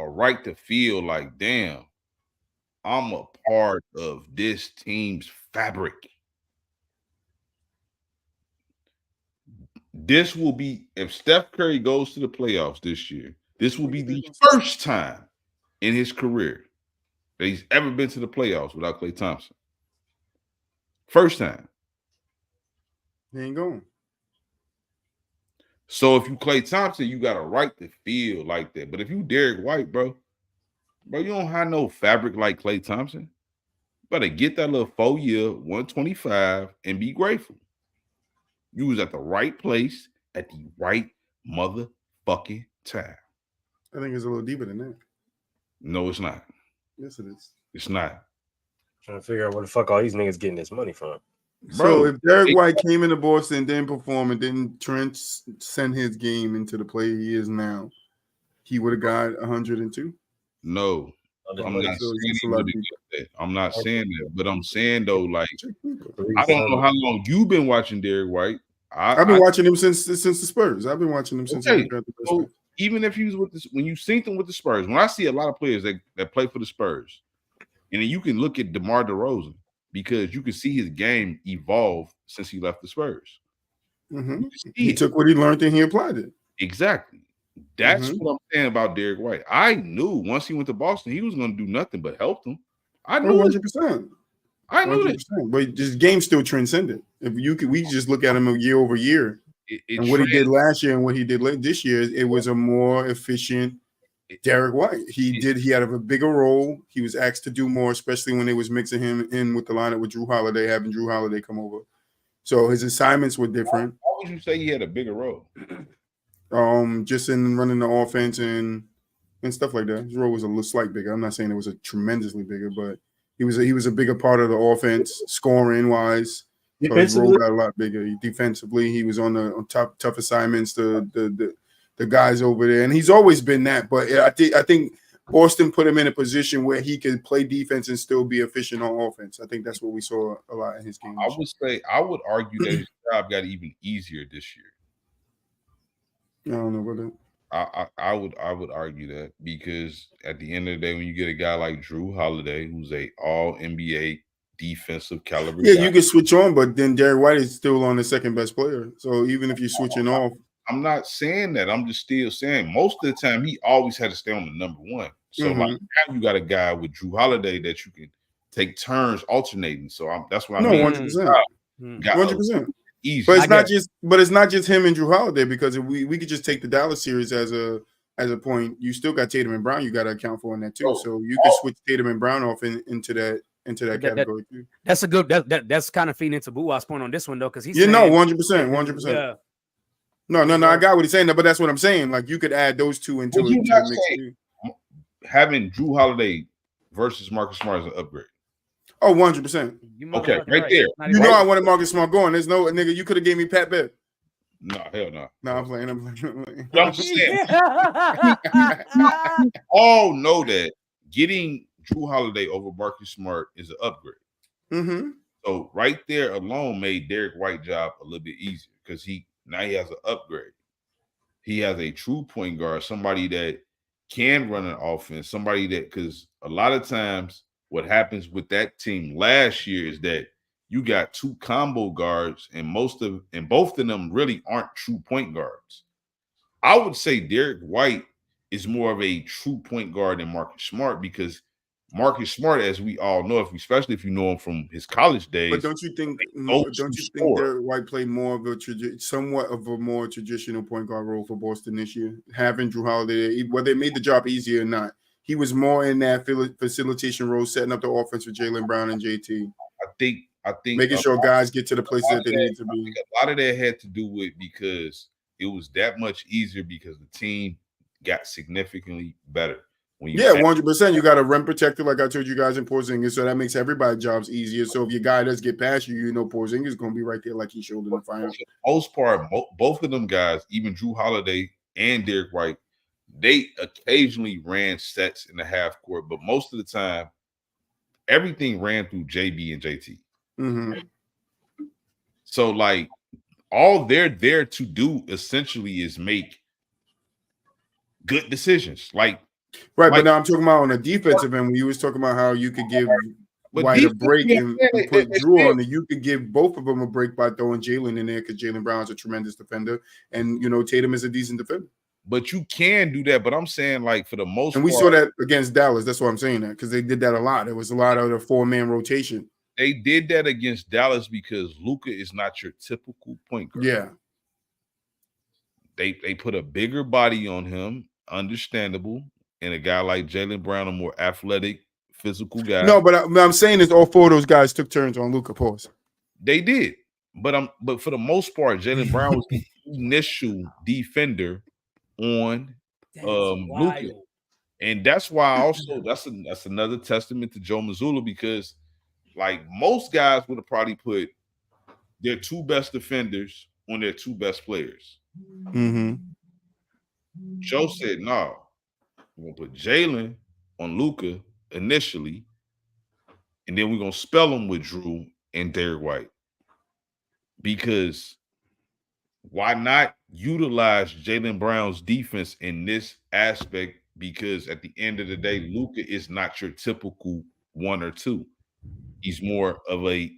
right to feel like, damn, I'm a part of this team's fabric. This will be, if Steph Curry goes to the playoffs this year, this will be the first time in his career that he's ever been to the playoffs without Klay Thompson. First time. He ain't going. So if you Klay Thompson, you got a right to feel like that. But if you Derrick White, bro, you don't have no fabric like Klay Thompson. You better get that little 4-year, 125 and be grateful. You was at the right place at the right motherfucking time. I think it's a little deeper than that. No, it's not. Yes, it is. It's not. Trying to figure out where the fuck all these niggas getting this money from. So if Derrick White came into Boston, didn't perform, and didn't transcend his game into the player he is now, he would have got 102. No. I'm not So saying it's he a lot of would've people. got that. I'm not saying that, but I'm saying though, like Three I don't know fumbles. how long you've been watching Derek White. I've been watching him since the Spurs. I've been watching him since he Okay, got the best. so even if he was with this, when you seen him with the Spurs, when I see a lot of players that play for the Spurs, and then you can look at DeMar DeRozan because you can see his game evolve since he left the Spurs. Mm-hmm. See He it. took what he learned and he applied it. Exactly. That's Mhm. what I'm saying about Derek White. I knew once he went to Boston, he was going to do nothing but help them. I knew it. 100%. I knew it. 100%. But this game still transcended. If you could, we just look at him year over year, It and what he did last year and what he did this year. It was a more efficient Derek White. He had a bigger role. He was asked to do more, especially when they was mixing him in with the lineup with Drew Holiday, having Drew Holiday come over. So his assignments were different. Why would you say he had a bigger role? Just in running the offense and stuff like that. His role was a little slight bigger. I'm not saying it was a tremendously bigger, but he was a bigger part of the offense, scoring wise. So his role got a lot bigger. Defensively, he was on tough assignments. The guys over there, and he's always been that. But I think Boston put him in a position where he could play defense and still be efficient on offense. I think that's what we saw a lot in his game. I would argue that his job got even easier this year. I don't know about that. I would argue that because at the end of the day, when you get a guy like Drew Holiday, who's a All NBA defensive caliber, yeah, guy, you can switch on, but then Derek White is still on the second best player. So even if you're switching off, I'm not saying that. I'm just still saying most of the time he always had to stay on the number one. So like now you got a guy with Drew Holiday that you can take turns alternating. So that's what I mean. 100%. 100%. Easy. But it's not just him and Drew Holiday, because if we could just take the Dallas series as a point. You still got Tatum and Brown you got to account for in that too. So you could switch Tatum and Brown off into that category too. That's a good that's kind of feeding into Buwa's point on this one though, because he's 100%. Yeah. No, I got what he's saying, but that's what I'm saying. Like you could add those two into it. Having Drew Holiday versus Marcus Smart is an upgrade. Oh, 100%. Okay, right there. You know I wanted Marcus Smart going. There's no nigga. You could have gave me Pat Bev. No, hell no. No, I'm playing. I'm playing. I'm saying, you all know that getting Drew Holiday over Marcus Smart is an upgrade. Mm-hmm. So right there alone made Derek White's job a little bit easier because now he has an upgrade. He has a true point guard, somebody that can run an offense, somebody that, because a lot of times what happens with that team last year is that you got two combo guards, and both of them really aren't true point guards. I would say Derek White is more of a true point guard than Marcus Smart, because Marcus Smart, as we all know, especially if you know him from his college days. But don't you think Derek White played more of somewhat of a more traditional point guard role for Boston this year? Having Drew Holiday, whether it made the job easier or not, he was more in that facilitation role, setting up the offense with Jaylen Brown and JT. I think making sure guys get to the places that they need to be. A lot of that had to do with because it was that much easier because the team got significantly better. 100%. You got a rim protector, like I told you guys in Porzingis, so that makes everybody's jobs easier. So if your guy does get past you, you know Porzingis is going to be right there like he showed in the final. For the most part, both of them guys, even Drew Holiday and Derek White, they occasionally ran sets in the half court, but most of the time, everything ran through JB and JT. Mm-hmm. So, like, all they're there to do essentially is make good decisions. Right, but now I'm talking about on the defensive end when you was talking about how you could give White a break and put Drew on, and you could give both of them a break by throwing Jaylen in there because Jaylen Brown's a tremendous defender, and Tatum is a decent defender. But you can do that. But I'm saying, like, for the most part, and we saw that against Dallas. That's why I'm saying that, because they did that a lot. There was a lot of the 4-man rotation. They did that against Dallas because Luka is not your typical point guard. Yeah. They put a bigger body on him, understandable, and a guy like Jaylen Brown, a more athletic, physical guy. No, but I'm saying is all four of those guys took turns on Luka. Pause. They did. But for the most part, Jaylen Brown was the initial defender on Luka. And that's why also that's another testament to Joe Mazzulla, because like most guys would have probably put their two best defenders on their two best players. Mm-hmm. Joe said, no, we're going to put Jaylen on Luka, initially, and then we're gonna spell them with Drew and Derek White. Because why not utilize Jaylen Brown's defense in this aspect? Because at the end of the day, Luka is not your typical 1 or 2. He's more of a,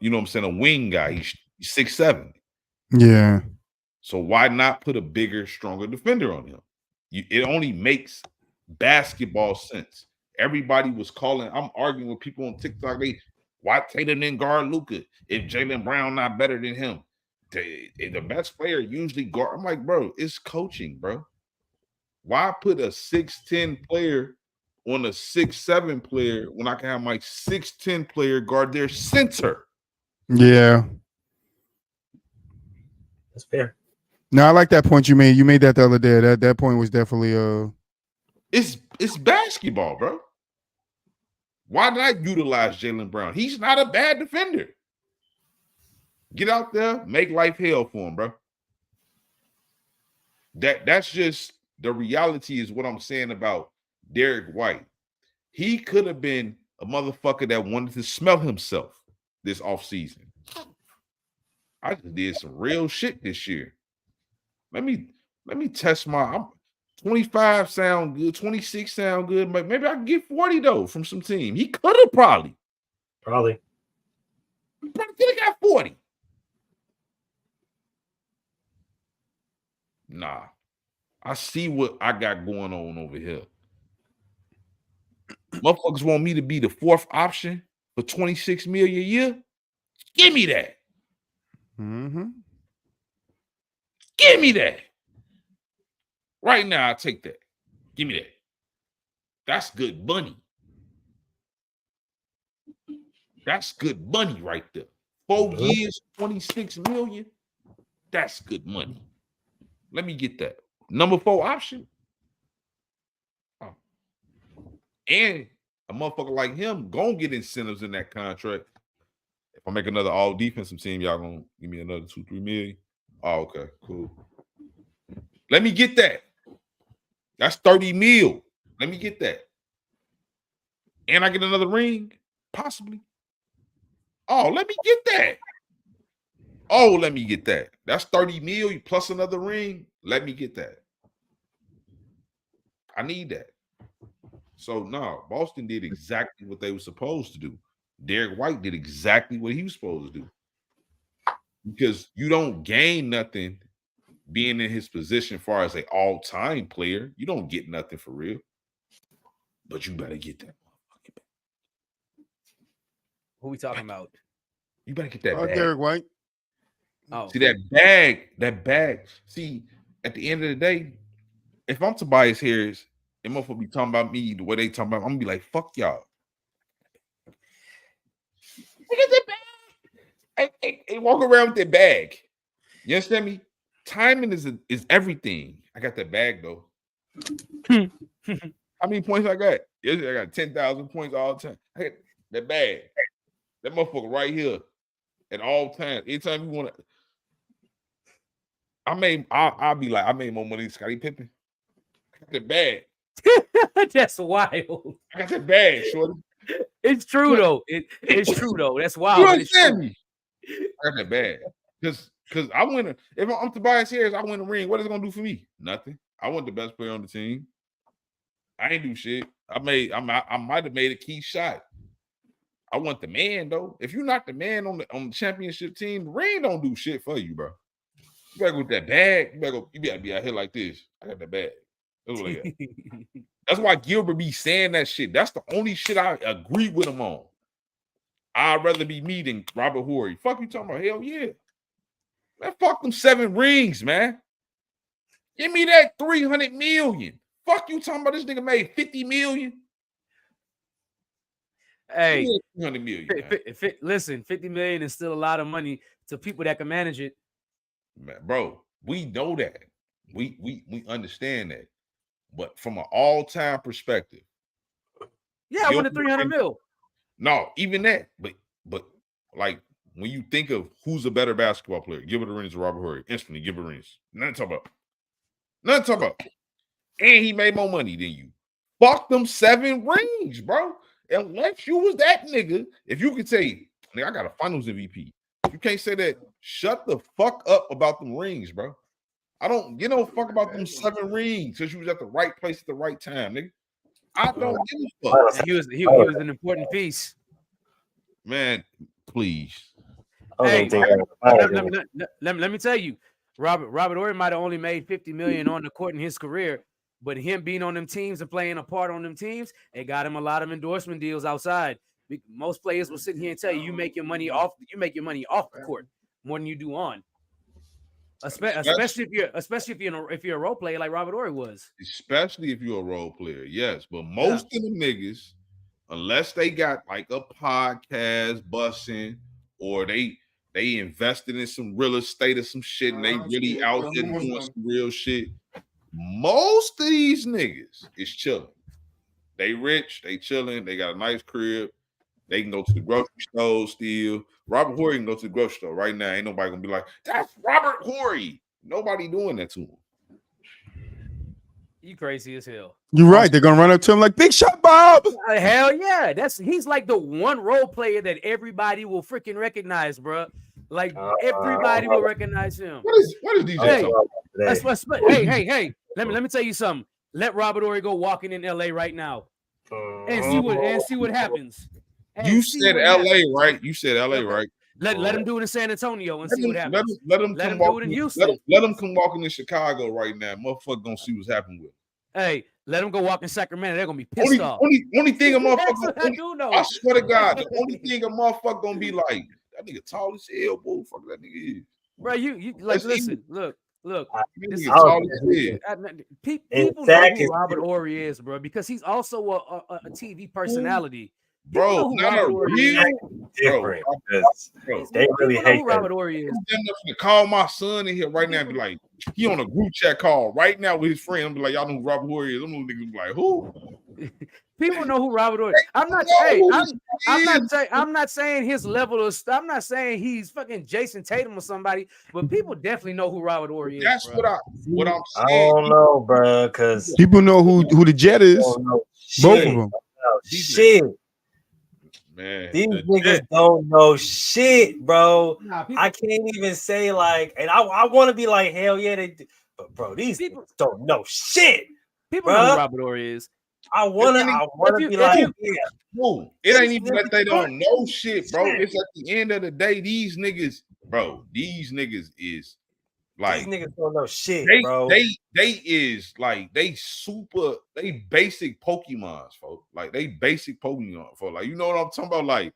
you know what I'm saying, a wing guy. He's 6'7". Yeah. So why not put a bigger, stronger defender on him? It only makes basketball sense. Everybody was calling. I'm arguing with people on TikTok. Why Tatum didn't guard Luka if Jaylen Brown not better than him? The best player usually guard. I'm like, bro, it's coaching, bro. Why put a 6'10" player on a 6'7" player when I can have my 6'10" player guard their center? Yeah. That's fair. No, I like that point you made. You made that the other day. That point was definitely It's basketball, bro. Why not utilize Jaylen Brown? He's not a bad defender. Get out there, make life hell for him, bro. That's just the reality is what I'm saying about Derek White. He could have been a motherfucker that wanted to smell himself this offseason. I just did some real shit this year. Let me test my 25 sound good, 26 sound good, but maybe I can get 40 though from some team. He could have probably could have got 40. Nah, I see what I got going on over here. Motherfuckers want me to be the 4th option for $26 million a year. Give me that. Give me that. Right now, I'll take that. Give me that. That's good money. That's good money right there. 4 years, $26 million. That's good money. Let me get that. Number 4 option. Oh. And a motherfucker like him gonna get incentives in that contract. If I make another all defensive team, y'all gonna give me another 2-3 million. Oh, okay, cool. Let me get that. That's 30 mil. Let me get that. And I get another ring, possibly. Oh, let me get that. Oh, let me get that. That's 30 mil plus another ring. Let me get that. I need that. So, no, Boston did exactly what they were supposed to do. Derek White did exactly what he was supposed to do. Because you don't gain nothing being in his position as far as an all-time player. You don't get nothing for real. But you better get that motherfucking bag. Who we talking about? You better get that bag. Derek White. Oh, See, that bag. See, at the end of the day, if I'm Tobias Harris, and motherfucker be talking about me the way they talking about, I'm gonna be like, fuck y'all. Look at that bag. Hey, walk around with that bag. You understand me? Timing is everything. I got that bag though. How many points I got? Yesterday I got 10,000 points all the time. I got that bag. That motherfucker right here at all times. Anytime you want to, I'll be like, I made more money than Scottie Pippen. I got that bag. that's wild. I got that bag, shorty. It's true though. It's true though. That's wild. You but it's understand true. me? I got that bag. Because I win. If I'm Tobias Harris, I win the ring. What is it gonna do for me? Nothing. I want the best player on the team. I ain't do shit. I might have made a key shot. I want the man though. If you're not the man on the championship team, the ring don't do shit for you, bro. You better go with that bag. You better be out here like this. I got that bag. That's what I got. That's why Gilbert be saying that shit. That's the only shit I agree with him on. I'd rather be me than Robert Horry. Fuck you talking about? Hell yeah. Man, fuck them 7 rings, man. Give me that 300 million. Fuck you talking about this nigga made 50 million. Hey, 300 million. Listen, 50 million is still a lot of money to people that can manage it. Man, bro, we know that. We understand that. But from an all-time perspective. Yeah, I wanted 300 mil. No, even that. But like when you think of who's a better basketball player, Gilbert Arenas or Robert Horry, instantly Gilbert Arenas. Nothing to talk about. And he made more money than you. fuck them 7 rings, bro. Unless you was that nigga, if you could say, nigga, I got a finals MVP. You can't say that. Shut the fuck up about them rings, bro. I don't give no fuck about them 7 rings because you was at the right place at the right time, nigga. I don't give a fuck. And he was an important piece. Man, please. Hey, let me tell you, Robert Horry might have only made $50 million on the court in his career, but him being on them teams and playing a part on them teams, it got him a lot of endorsement deals outside. Most players will sit here and tell you make your money off the court more than you do on. Especially if you're a role player like Robert Horry was. Especially if you're a role player, yes. But most of them niggas, unless they got like a podcast busing or they invested in some real estate or some shit and they really out there doing some real shit, most of these niggas is chilling. They rich, they chilling, they got a nice crib. They can go to the grocery store still. Robert Horry can go to the grocery store right now. Ain't nobody gonna be like, that's Robert Horry. Nobody doing that to him. You crazy as hell. You're right. They're gonna run up to him like Big Shot Bob. Hell yeah. He's like the one role player that everybody will freaking recognize, bro. Like everybody will recognize him. What is DJ talking? Hey. Let me tell you something. Let Robert Horry go walking in LA right now. And see what happens. You said LA, right? You said LA, right? Let him do it in San Antonio and see what happens. Let him do it in Houston. Let him come walking in Chicago right now. Motherfucker gonna see what's happening with him. Hey, let him go walk in Sacramento. They're gonna be pissed off. Only thing a motherfucker. I do know. I swear to God, the only thing a motherfucker gonna be like, that nigga tall as hell, boy. Fuck that nigga is. Bro, you like listen, look. This is people know who Robert Horry is, bro, because he's also a TV personality. Bro, not a real different. Bro, they really hate who Robert Horry is. To call my son in here right now and be like, he on a group chat call right now with his friend. I'm be like, y'all know who Robert Horry is. I'm gonna niggas be like, who? People know who Robert Horry is. I'm not saying his level of stuff. I'm not saying he's fucking Jason Tatum or somebody, but people definitely know who Robert Horry is. That's bro. what I'm saying. I don't know, bro, because people know who the Jet is. Both of them. Shit. Man, these niggas don't know shit, bro. I can't even say like, and I want to be like, hell yeah, they do. But bro, these people don't know shit. People know who Robert Horry is. I wanna be like, yeah. No, it ain't even that they don't know shit, bro. It's at the end of the day, these niggas is like, these niggas don't know shit, bro. They is like they basic Pokemons, folks. Like they basic Pokemon, folks. Like you know what I'm talking about? Like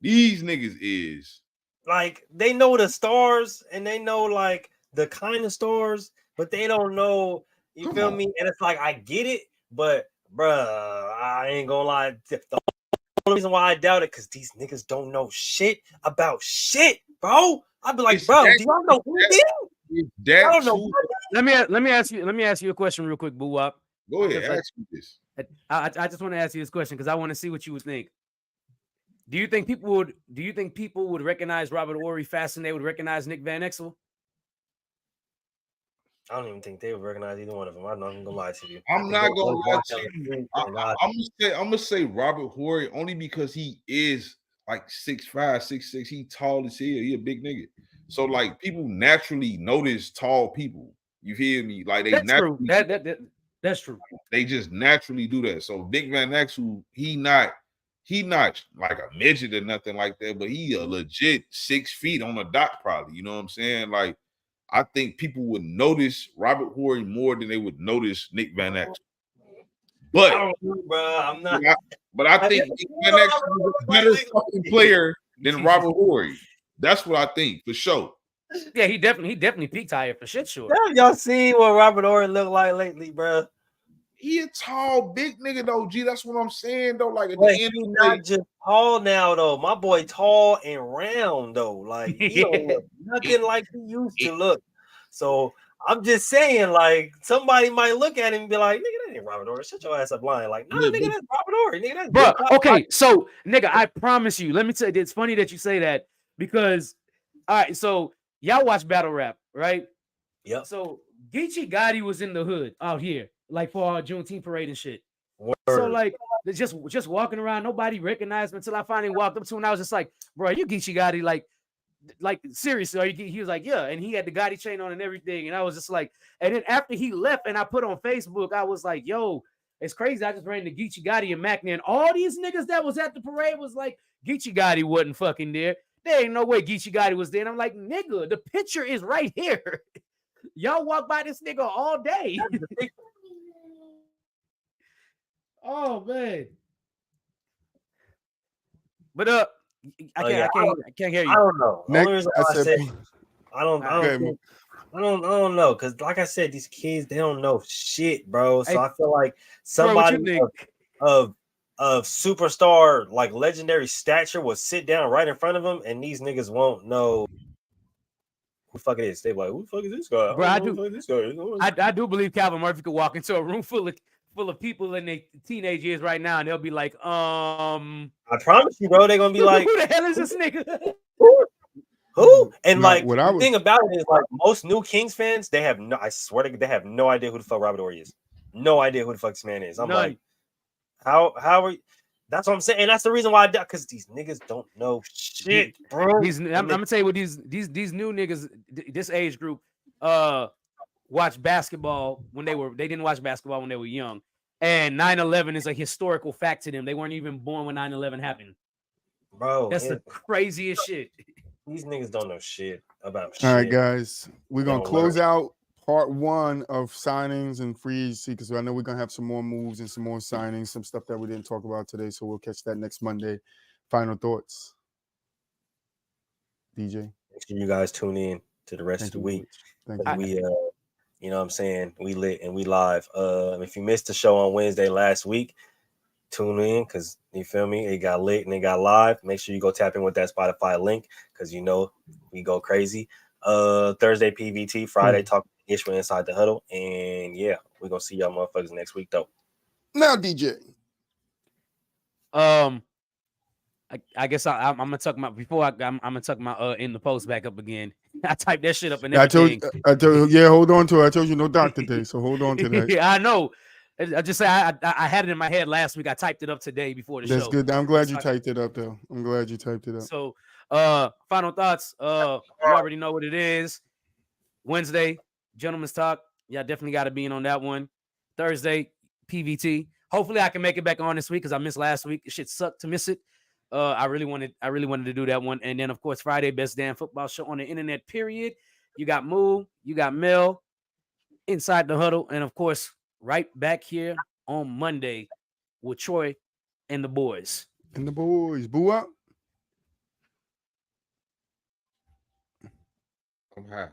these niggas is like they know the stars and they know like the kind of stars, but they don't know. You feel me? And it's like I get it, but bruh, I ain't gonna lie. The only reason why I doubt it because these niggas don't know shit about shit, bro. I'd be like, bro, do y'all know who it is? I don't know. Let me ask you a question real quick, Boo Wop. Go ahead, ask me this. I just want to ask you this question because I want to see what you would think. Do you think people would recognize Robert Horry faster than they would recognize Nick Van Exel? I don't even think they would recognize either one of them. I'm not gonna lie to you. I'm not gonna lie to you. I'm gonna say Robert Horry only because he is like 6'5", 6'6". He tall as hell. He a big nigga. So like people naturally notice tall people. You hear me? Like they naturally, that's true. They just naturally do that. So Nick Van Exel, he not like a midget or nothing like that, but he a legit 6 feet on the dot probably. You know what I'm saying? Like I think people would notice Robert Horry more than they would notice Nick Van Exel. But I don't know, bro. I'm not. But I think Nick Van Exel is a better fucking player than Robert Horry. That's what I think for sure. Yeah, he definitely peaked higher for shit sure. Have y'all seen what Robert Horry look like lately, bro? He a tall, big nigga though. G, that's what I'm saying though. Like at the end of the day, not just tall now though. My boy tall and round though. Like he don't look nothing like he used to look. So I'm just saying, like somebody might look at him and be like, "Nigga, that ain't Robert Horry. Shut your ass up, lying." Like, nah, nigga, that's Robert Horry. Nigga, that's bro. Okay, so nigga, I promise you. Let me tell you, it's funny that you say that because, all right, so y'all watch battle rap, right? Yep. So Geechee Gotti was in the hood out here, like for our Juneteenth parade and shit. So Word. like just walking around, nobody recognized me until I finally walked up to him and I was just like, bro, you Geechee Gotti, like seriously, are you? He was like, yeah, and he had the Gotti chain on and everything, and I was just like, and then after he left, and I put on Facebook, I was like, yo, it's crazy. I just ran to Geechee Gotti and Mac, and all these niggas that was at the parade was like, Geechee Gotti wasn't fucking there. There ain't no way Geechee Gotti was there. And I'm like, nigga, the picture is right here. Y'all walk by this nigga all day. Oh man. But I can't hear you. I don't know. Next, Only reason I why I said, said I don't Okay, think, I don't know, because like I said, these kids, they don't know shit, bro. So Hey, I feel like Bro, what somebody you think? of superstar like legendary stature will sit down right in front of them, and these niggas won't know who the fuck it is. They be like, who the fuck is this guy? Bro, I don't know who the fuck is this guy. I do believe Calvin Murphy could walk into a room full of people in their teenage years right now, and they'll be like, I promise you, bro, they're gonna be like, who the hell is this nigga? who? And No, like what the I was- thing about it is like most new Kings fans, they have no, I swear to God, they have no idea who the fuck Robert Horry is. No idea who the fuck this man is. I'm None. like, how are you? That's what I'm saying. And that's the reason why because these niggas don't know shit, bro. I'm gonna tell you what these new niggas, this age group, watch basketball when they didn't watch basketball when they were young. And 9/11 is a historical fact to them. They weren't even born when 9/11 happened. Bro, That's the craziest shit. these niggas don't know shit about shit. all right, guys, we're gonna Don't close worry. out part one of signings and free agency because I know we're gonna have some more moves and some more signings, some stuff that we didn't talk about today. So we'll catch that next Monday. Final thoughts, DJ. Make sure you guys tune in to the rest of the week. Thank you. We you know what I'm saying, we lit and we live. If you missed the show on Wednesday last week, tune in because you feel me, it got lit and it got live. Make sure you go tap in with that Spotify link because you know we go crazy. Thursday PVT, Friday talk ish with Inside the Huddle, and yeah, we're gonna see y'all motherfuckers next week though. Now, DJ. I guess I'm gonna tuck my I'm gonna tuck my in the post back up again. I typed that shit up and I told everything. you, yeah, hold on to it. I told you no doctor day, so hold on to that. Yeah, I know. I just say I had it in my head last week. I typed it up today before the That's show. good. I'm glad you typed it up, though. I'm glad you typed it up. So, final thoughts. You already know what it is. Wednesday, gentlemen's talk. Yeah, definitely got to be in on that one. Thursday, PVT. Hopefully, I can make it back on this week because I missed last week. It shit sucked to miss it. I really wanted to do that one. And then, of course, Friday, best damn football show on the internet. Period. You got Moo, you got Mel, Inside the Huddle, and of course, right back here on Monday with Troy and the boys. And the boys, boo up. I'm high.